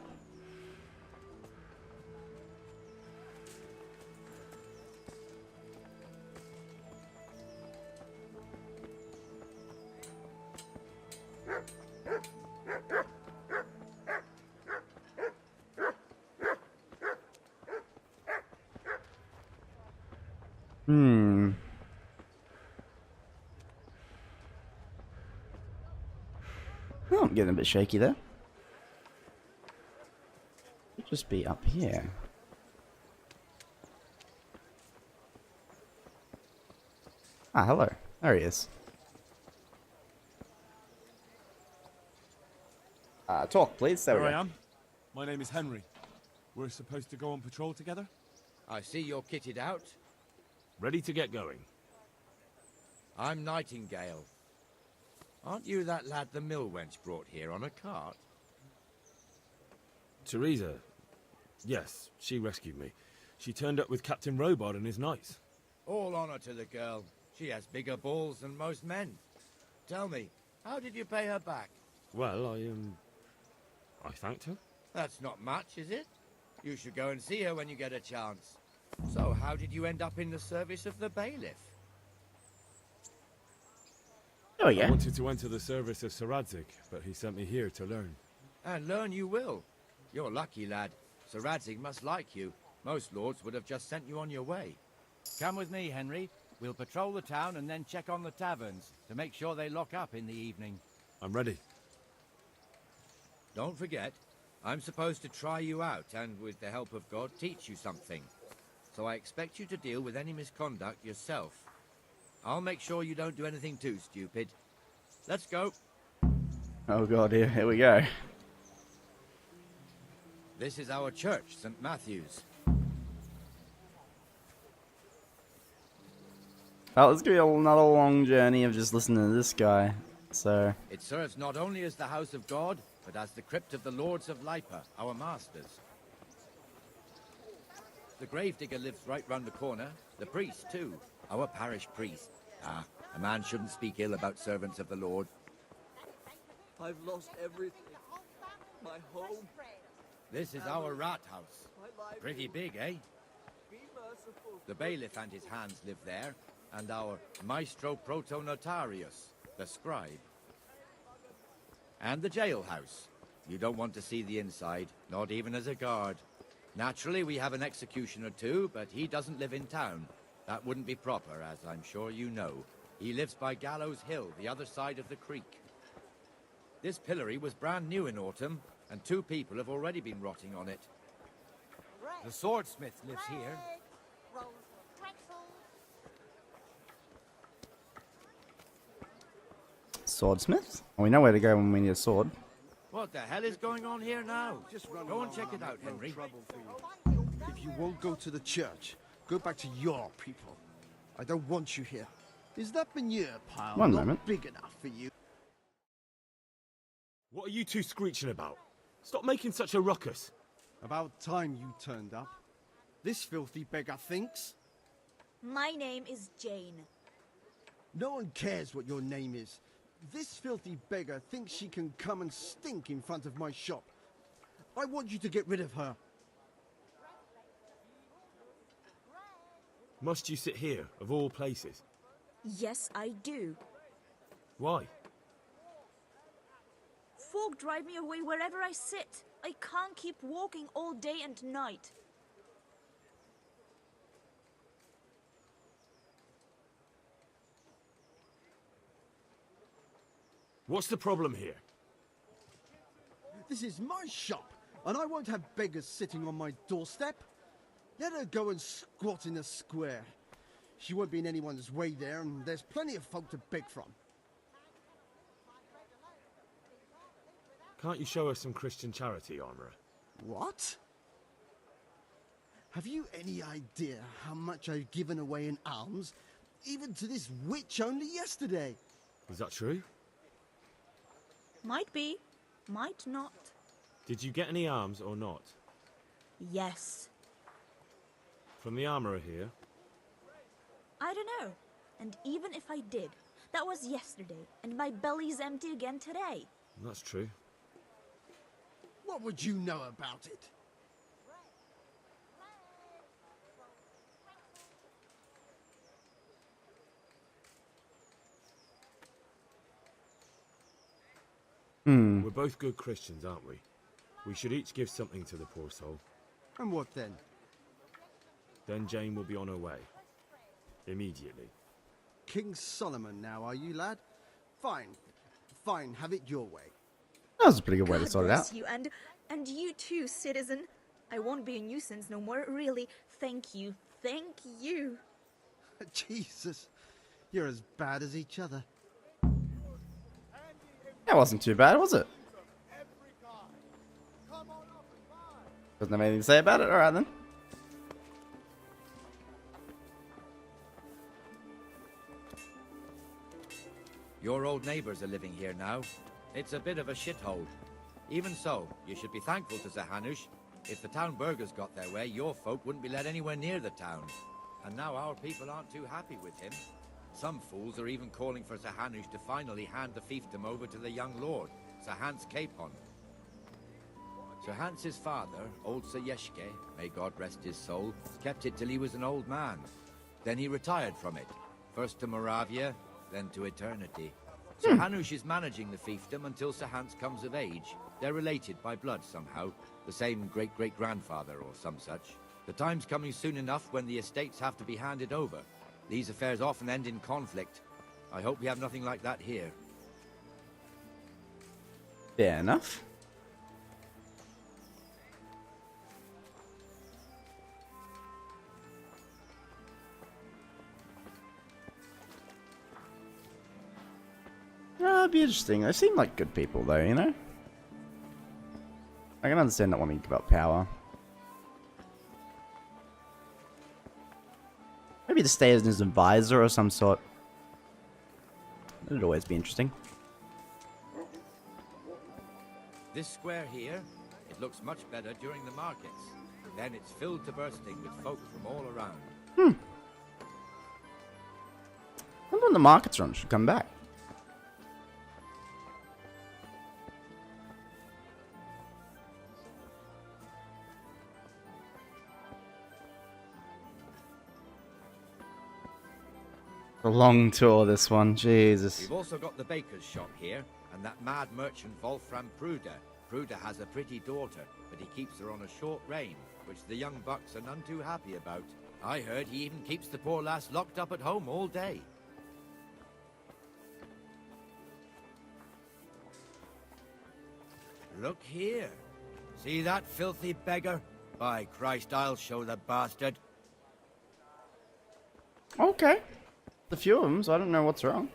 Oh, I'm getting a bit shaky there. Could just be up here. Ah, hello. There he is. Talk, please. There we Here go. I am. My name is Henry. We're supposed to go on patrol together? I see you're kitted out. Ready to get going. I'm Nightingale. Aren't you that lad the mill wench brought here on a cart? Teresa. Yes, she rescued me. She turned up with Captain Robard and his knights. All honor to the girl. She has bigger balls than most men. Tell me, how did you pay her back? Well, I thanked her. That's not much, is it? You should go and see her when you get a chance. So, how did you end up in the service of the bailiff? There we go. I wanted to enter the service of Sir Radzig, but he sent me here to learn. And learn you will. You're lucky, lad. Sir Radzig must like you. Most lords would have just sent you on your way. Come with me, Henry. We'll patrol the town and then check on the taverns to make sure they lock up in the evening. I'm ready. Don't forget, I'm supposed to try you out and, with the help of God, teach you something. So I expect you to deal with any misconduct yourself. I'll make sure you don't do anything too stupid. Let's go. Oh god, here we go. This is our church, St. Matthew's. Well, it's gonna be another long journey of just listening to this guy, so... It serves not only as the house of God, but as the crypt of the Lords of Lipa, our masters. The gravedigger lives right round the corner. The priest, too. Our parish priest. Ah, a man shouldn't speak ill about servants of the Lord. I've lost everything. My home. This is our rat house. Pretty big, eh? The bailiff and his hands live there, and our maestro protonotarius, the scribe. And the jailhouse. You don't want to see the inside, not even as a guard. Naturally, we have an executioner too, but he doesn't live in town. That wouldn't be proper, as I'm sure you know. He lives by Gallows Hill, the other side of the creek. This pillory was brand new in autumn, and 2 people have already been rotting on it. The swordsmith lives here. Swordsmith? Well, we know where to go when we need a sword. What the hell is going on here now? Just go and check it out, Henry. If you won't go to the church, go back to your people. I don't want you here. Is that manure pile One not moment. big enough for you? What are you two screeching about? Stop making such a ruckus. About time you turned up. This filthy beggar thinks. My name is Jane. No one cares what your name is. This filthy beggar thinks she can come and stink in front of my shop. I want you to get rid of her. Must you sit here, of all places? Yes, I do. Why? Folk drive me away wherever I sit. I can't keep walking all day and night. What's the problem here? This is my shop, and I won't have beggars sitting on my doorstep. Let her go and squat in a square. She won't be in anyone's way there, and there's plenty of folk to beg from. Can't you show us some Christian charity, Armourer? What? Have you any idea how much I've given away in alms, even to this witch only yesterday? Is that true? Might be, might not. Did you get any arms or not? Yes. From the Armourer here? I don't know. And even if I did, that was yesterday, and my belly's empty again today. That's true. What would you know about it? We're both good Christians, aren't we? We should each give something to the poor soul. And what then? Then Jane will be on her way. Immediately. King Solomon now, are you, lad? Fine. Fine, have it your way. That was a pretty good way to God sort it bless out. you, and you too, citizen. I won't be a nuisance no more, really. Thank you, thank you. Jesus, you're as bad as each other. That wasn't too bad, was it? Doesn't have anything to say about it? Alright then. Your old neighbours are living here now. It's a bit of a shithole. Even so, you should be thankful to Sir Hanush. If the town burghers got their way, your folk wouldn't be let anywhere near the town. And now our people aren't too happy with him. Some fools are even calling for Sir Hanush to finally hand the fiefdom over to the young lord, Sir Hans Capon. Sir Hans's father, old Sir Yeshke, may God rest his soul, kept it till he was an old man. Then he retired from it, first to Moravia, then to eternity. Sir Hanush is managing the fiefdom until Sir Hans comes of age. They're related by blood somehow, the same great-great-grandfather or some such. The time's coming soon enough when the estates have to be handed over. These affairs often end in conflict. I hope we have nothing like that here. Fair enough. It'd be interesting. They seem like good people, though, you know? I can understand not wanting to give up power. Maybe to stay as his advisor or some sort. It'd always be interesting. This square here, it looks much better during the markets. Then it's filled to bursting with folk from all around. I wonder when the markets run should come back. A long tour, this one. Jesus. We've also got the baker's shop here, and that mad merchant Wolfram Pruder. Pruder has a pretty daughter, but he keeps her on a short rein, which the young bucks are none too happy about. I heard he even keeps the poor lass locked up at home all day. Look here. See that filthy beggar? By Christ, I'll show the bastard. Okay. A few of them, so I don't know what's wrong.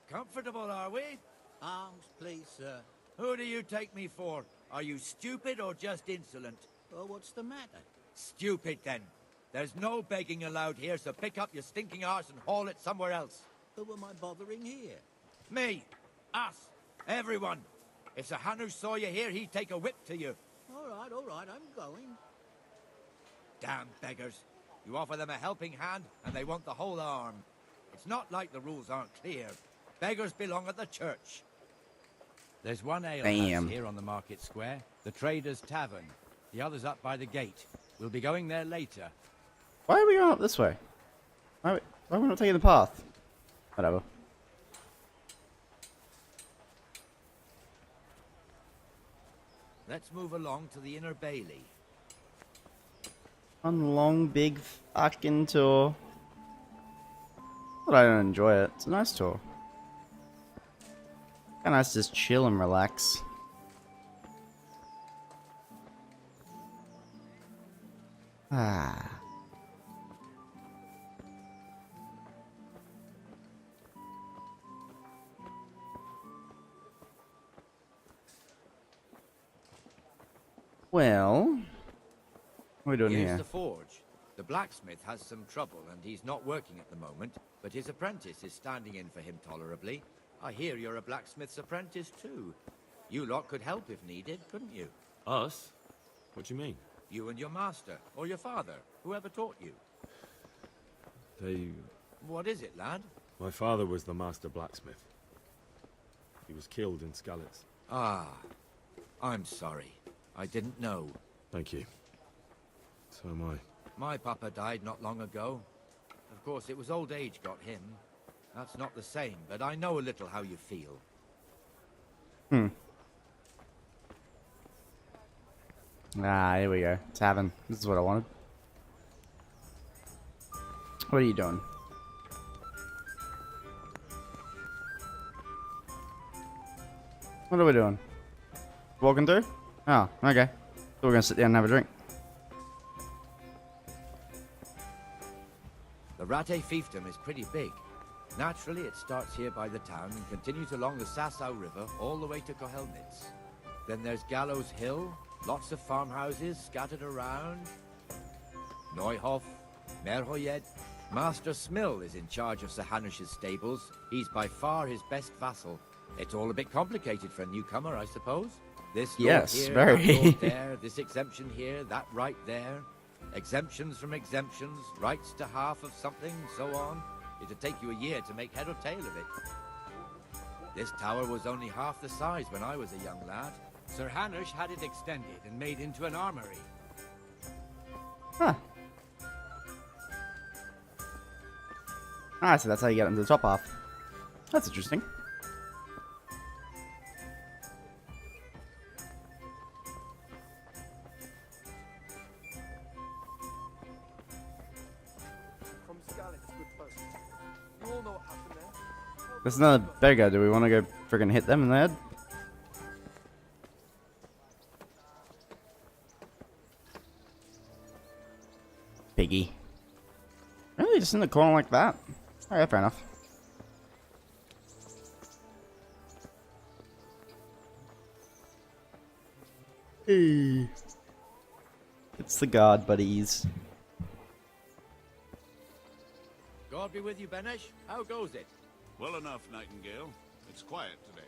Comfortable, are we? Arms, please, sir. Who do you take me for? Are you stupid or just insolent? Oh, what's the matter? Stupid, then. There's no begging allowed here, so pick up your stinking arse and haul it somewhere else. Who am I bothering here? Me. Us. Everyone. If Sir Hanush saw you here, he'd take a whip to you. All right, I'm going. Damn beggars. You offer them a helping hand, and they want the whole arm. It's not like the rules aren't clear. Beggars belong at the church. There's one alehouse here on the market square, the Trader's Tavern. The other's up by the gate. We'll be going there later. Why are we going up this way? Why are we not taking the path? Whatever. Let's move along to the inner bailey. One long, big, fucking tour. But I don't enjoy it. It's a nice tour. Kinda nice to just chill and relax. Ah. Well, what are we doing Here's here? the forge. The blacksmith has some trouble, and he's not working at the moment, but his apprentice is standing in for him tolerably. I hear you're a blacksmith's apprentice, too. You lot could help if needed, couldn't you? Us? What do you mean? You and your master, or your father, whoever taught you. They... What is it, lad? My father was the master blacksmith. He was killed in Skalitz. Ah, I'm sorry. I didn't know. Thank you. So am I. My papa died not long ago. Of course, it was old age got him. That's not the same, but I know a little how you feel. Ah, here we go. Tavern. This is what I wanted. What are you doing? What are we doing? Walking through? Oh, okay. So we're gonna sit down and have a drink. The Rate fiefdom is pretty big. Naturally, it starts here by the town and continues along the Sasau River all the way to Kohelnitz. Then there's Gallows Hill, lots of farmhouses scattered around. Neuhof, Merhoyed. Master Smill is in charge of Sir Hanush's stables. He's by far his best vassal. It's all a bit complicated for a newcomer, I suppose. This lord Yes, here, very. that lord there, this exemption here, that right there. Exemptions from exemptions, rights to half of something, so on. It'd take you a year to make head or tail of it. This tower was only half the size when I was a young lad. Sir Hanush had it extended and made into an armory. Huh. Ah, so that's how you get into the top half. That's interesting. From Scarlet, good post. You all know what happened there? There's another beggar. Do we want to go friggin' hit them in the head? Piggy. Really? Just in the corner like that? Alright, fair enough. Hey. It's the guard, buddies. God be with you, Benesh. How goes it? Well enough, Nightingale. It's quiet today.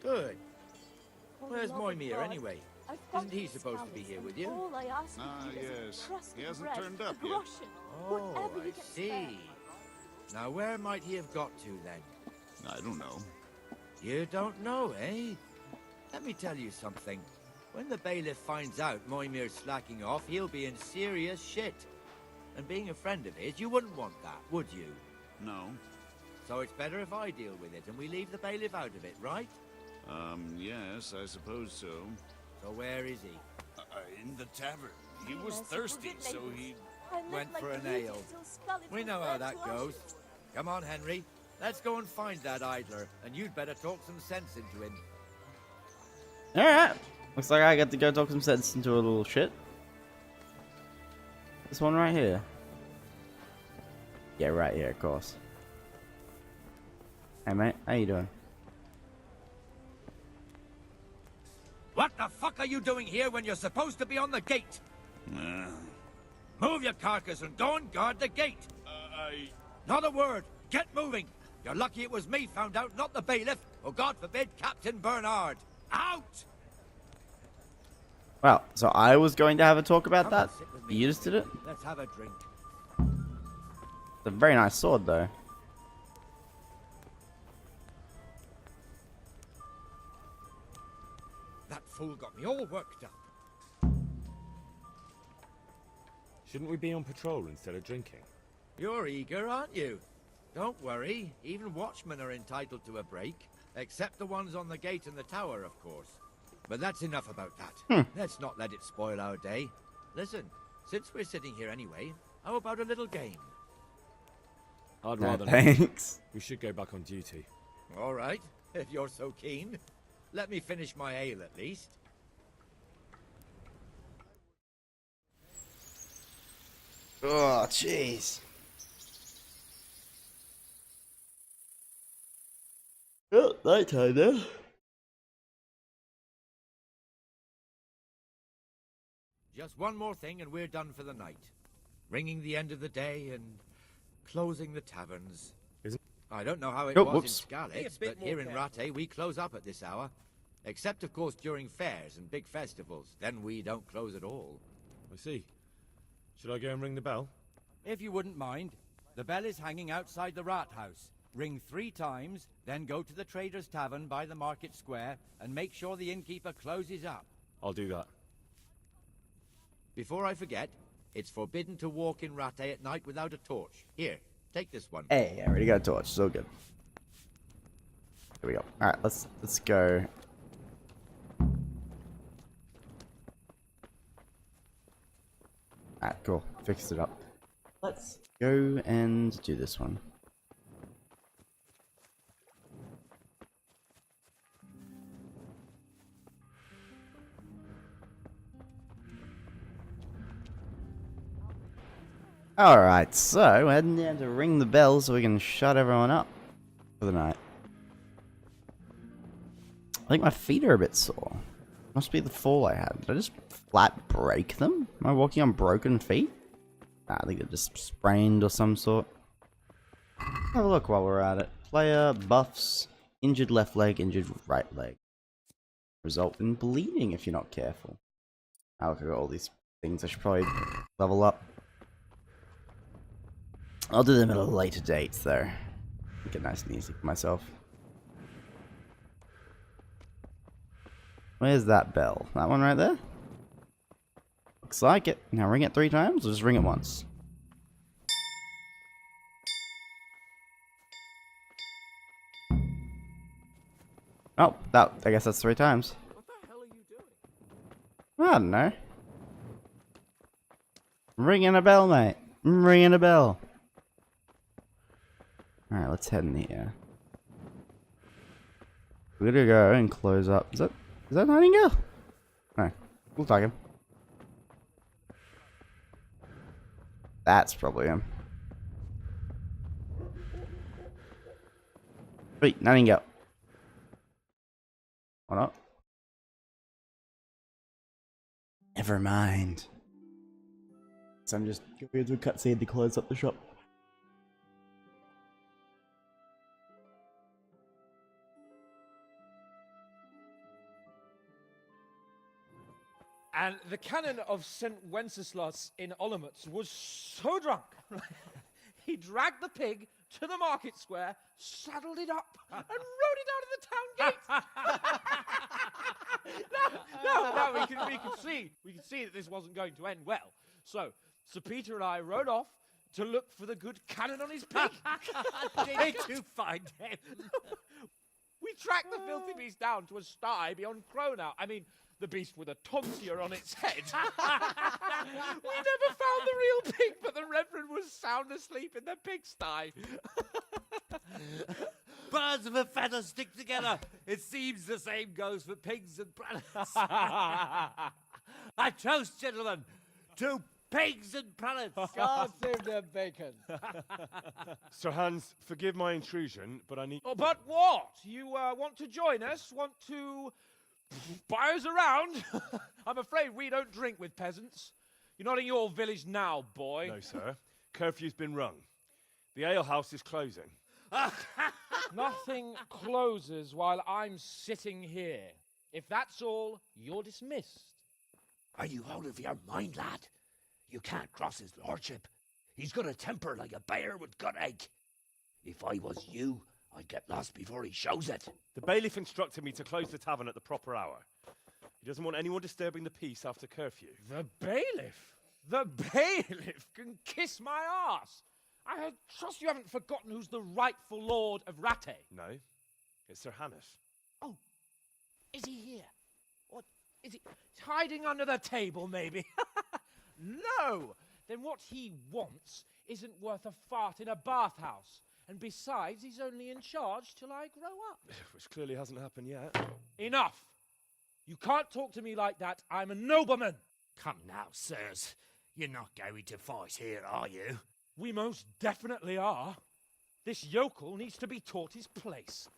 Good. Where's Moimir anyway? Isn't he supposed to be here with you? All I ask Ah, of you is a yes. crust He of hasn't bread, turned up a yet. groschen, Oh, whatever I you can see. spare. Now where might he have got to then? I don't know. You don't know, eh? Let me tell you something. When the bailiff finds out Moimir's slacking off, he'll be in serious shit. And being a friend of his, you wouldn't want that, would you? No. So it's better if I deal with it and we leave the bailiff out of it, right? Yes, I suppose so. So where is he? In the tavern. He was Yes, thirsty, was it, so ladies? he... I lived Went like for an beauty ale. until Scarlet We was know how burned that to goes. ashes. Come on, Henry. Let's go and find that idler, and you'd better talk some sense into him. Alright. Looks like I got to go talk some sense into a little shit. This one right here. Yeah, right here, of course. Hey, mate. How you doing? What the fuck are you doing here when you're supposed to be on the gate? Move your carcass and go and guard the gate. Not a word. Get moving. You're lucky it was me found out, not the bailiff, or God forbid, Captain Bernard. Out! Well, so I was going to have a talk about Come that. and sit with me. You just did it. Let's have a drink. It's a very nice sword, though. That fool got me all worked up. Shouldn't we be on patrol instead of drinking? You're eager, aren't you? Don't worry. Even watchmen are entitled to a break. Except the ones on the gate and the tower, of course. But that's enough about that. Let's not let it spoil our day. Listen, since we're sitting here anyway, how about a little game? I'd No, rather thanks. We should go back on duty. All right, if you're so keen. Let me finish my ale at least. Oh, jeez. Oh, nighttime now. Just one more thing and we're done for the night. Ringing the end of the day and closing the taverns. I don't know how it was in Scarlet, but here in Rattay we close up at this hour. Except, of course, during fairs and big festivals. Then we don't close at all. I see. Should I go and ring the bell? If you wouldn't mind. The bell is hanging outside the rat house. Ring 3 times, then go to the Trader's Tavern by the market square and make sure the innkeeper closes up. I'll do that. Before I forget, it's forbidden to walk in Rattay at night without a torch. Here, take this one. Hey, I already got a torch. So good. Here we go. All right, let's go. Alright, cool. Fixed it up. Let's go and do this one. Alright, so we're heading down to ring the bell so we can shut everyone up for the night. I think my feet are a bit sore. Must be the fall I had. Did I just flat break them? Am I walking on broken feet? Nah, I think they're just sprained or some sort. Have a look while we're at it. Player buffs. Injured left leg, injured right leg. Result in bleeding if you're not careful. Oh, look, I got all these things I should probably level up. I'll do them at a later date, though. Make it nice and easy for myself. Where's that bell? That one right there? Looks like it. Now ring it 3 times, or just ring it once? Oh, I guess that's 3 times. What the hell are you doing? I don't know. I'm ringing a bell, mate. I'm ringing a bell. Alright, let's head in here. We're gonna go and close up. Is that Nightingale? No. We'll talk him. That's probably him. Wait, Nightingale. Or not? Never mind. So I'm just going to a cutscene to close up the shop. And the canon of St. Wenceslas in Olomouc was so drunk, he dragged the pig to the market square, saddled it up, and rode it out of the town gate. No, we can see that this wasn't going to end well. So, Sir Peter and I rode off to look for the good canon on his pig. Did you find him? We tracked the filthy beast down to a sty beyond Cronau. I mean, the beast with a tonsure on its head. We never found the real pig, but the Reverend was sound asleep in the pigsty. Birds of a feather stick together. It seems the same goes for pigs and prelates. I toast, gentlemen, to pigs and prelates. God save their bacon. Sir Hans, forgive my intrusion, but I need... Oh, but what? You want to join us? Want to buy us around? I'm afraid we don't drink with peasants. You're not in your village now, boy. No, sir. Curfew's been rung. The alehouse is closing. Nothing closes while I'm sitting here. If that's all, you're dismissed. Are you out of your mind, lad? You can't cross his lordship. He's got a temper like a bear with gut ache. If I was you, I'd get lost before he shows it. The bailiff instructed me to close the tavern at the proper hour. He doesn't want anyone disturbing the peace after curfew. The bailiff? The bailiff can kiss my arse. I trust you haven't forgotten who's the rightful lord of Rattay. No, it's Sir Hannes. Oh, is he here? What is he hiding under the table, maybe? No! Then what he wants isn't worth a fart in a bathhouse. And besides, he's only in charge till I grow up. Which clearly hasn't happened yet. Enough! You can't talk to me like that. I'm a nobleman. Come now, sirs. You're not going to fight here, are you? We most definitely are. This yokel needs to be taught his place.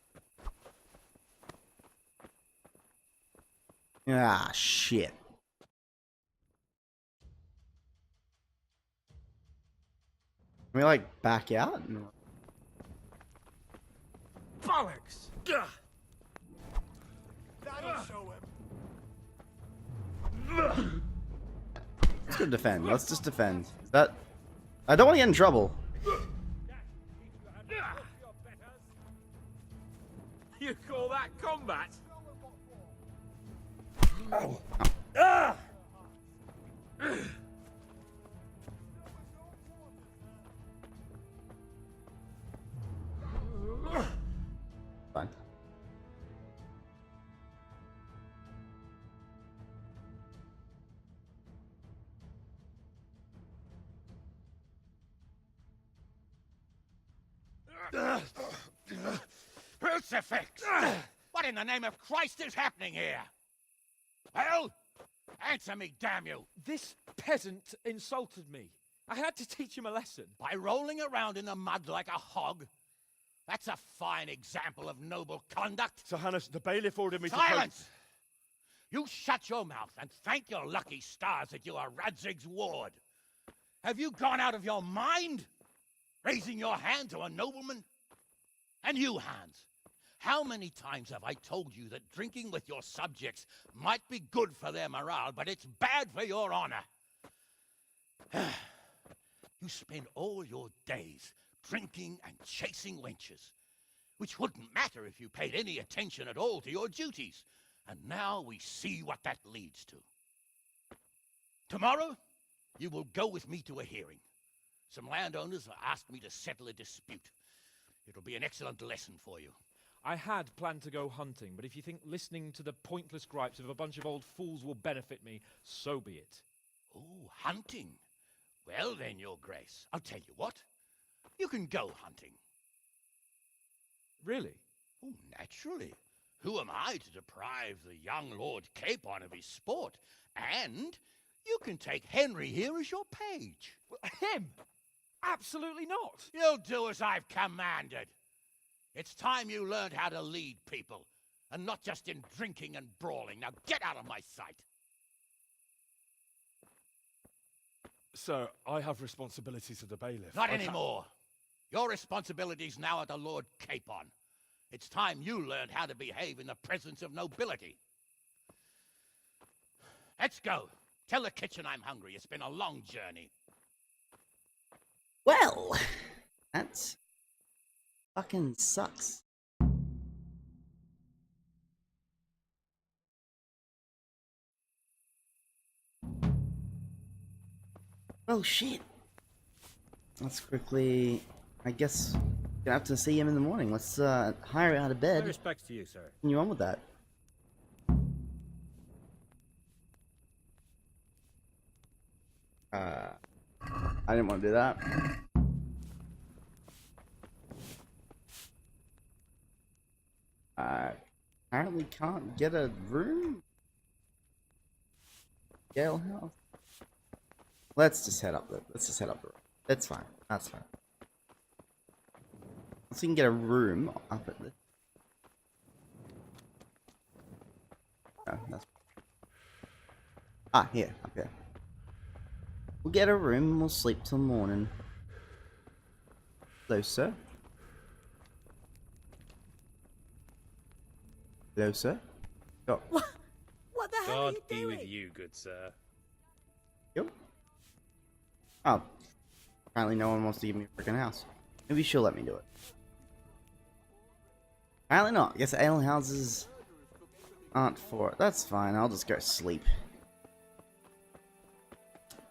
Ah, shit. Can we, like, back out? Bollocks! That'll show him. Let's go defend. Let's just defend. That... I don't want to get in trouble. You call that combat? Oh. Fine. Crucifix! What in the name of Christ is happening here? Well, answer me, damn you! This peasant insulted me. I had to teach him a lesson. By rolling around in the mud like a hog? That's a fine example of noble conduct. Sir Hannes, the bailiff ordered me to... Silence! You shut your mouth and thank your lucky stars that you are Radzig's ward. Have you gone out of your mind? Raising your hand to a nobleman? And you, Hans, how many times have I told you that drinking with your subjects might be good for their morale, but it's bad for your honor? You spend all your days drinking and chasing wenches, which wouldn't matter if you paid any attention at all to your duties. And now we see what that leads to. Tomorrow, you will go with me to a hearing. Some landowners have asked me to settle a dispute. It'll be an excellent lesson for you. I had planned to go hunting, but if you think listening to the pointless gripes of a bunch of old fools will benefit me, so be it. Oh, hunting. Well then, Your Grace, I'll tell you what. You can go hunting. Really? Oh, naturally. Who am I to deprive the young Lord Capon of his sport? And you can take Henry here as your page. Him? Absolutely not. You'll do as I've commanded. It's time you learned how to lead people, and not just in drinking and brawling. Now get out of my sight. Sir, I have responsibilities of the bailiff. Not anymore. Your responsibilities now are the Lord Capon. It's time you learned how to behave in the presence of nobility. Let's go. Tell the kitchen I'm hungry. It's been a long journey. Well, that fucking sucks. Well, shit. Let's quickly, I guess, gonna have to see him in the morning. Let's hire out of bed. My respects to you, sir. Continue on with that. I didn't want to do that. Apparently can't get a room? Jailhouse? Let's just head up the room. That's fine. That's fine. So we can get a room up at the... Oh, that's... Ah, here, up here. We'll get a room and we'll sleep till morning. Hello, sir. Hello, sir. Oh. What the hell God are you be doing? with you, good sir. Yep. Oh. Apparently no one wants to give me a freaking house. Maybe she'll let me do it. Apparently not. I guess ale houses aren't for it. That's fine. I'll just go sleep.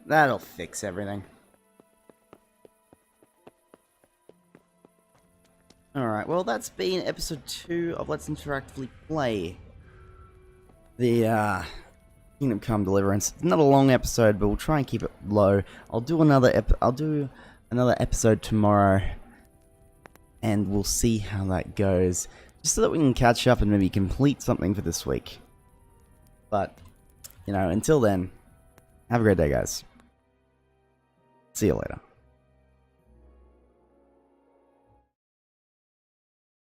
That'll fix everything. Alright, well that's been episode 2 of Let's Interactively Play the Kingdom Come Deliverance. Not a long episode, but we'll try and keep it low. I'll do another episode tomorrow, and we'll see how that goes, just so that we can catch up and maybe complete something for this week. But, you know, until then, have a great day, guys. See you later.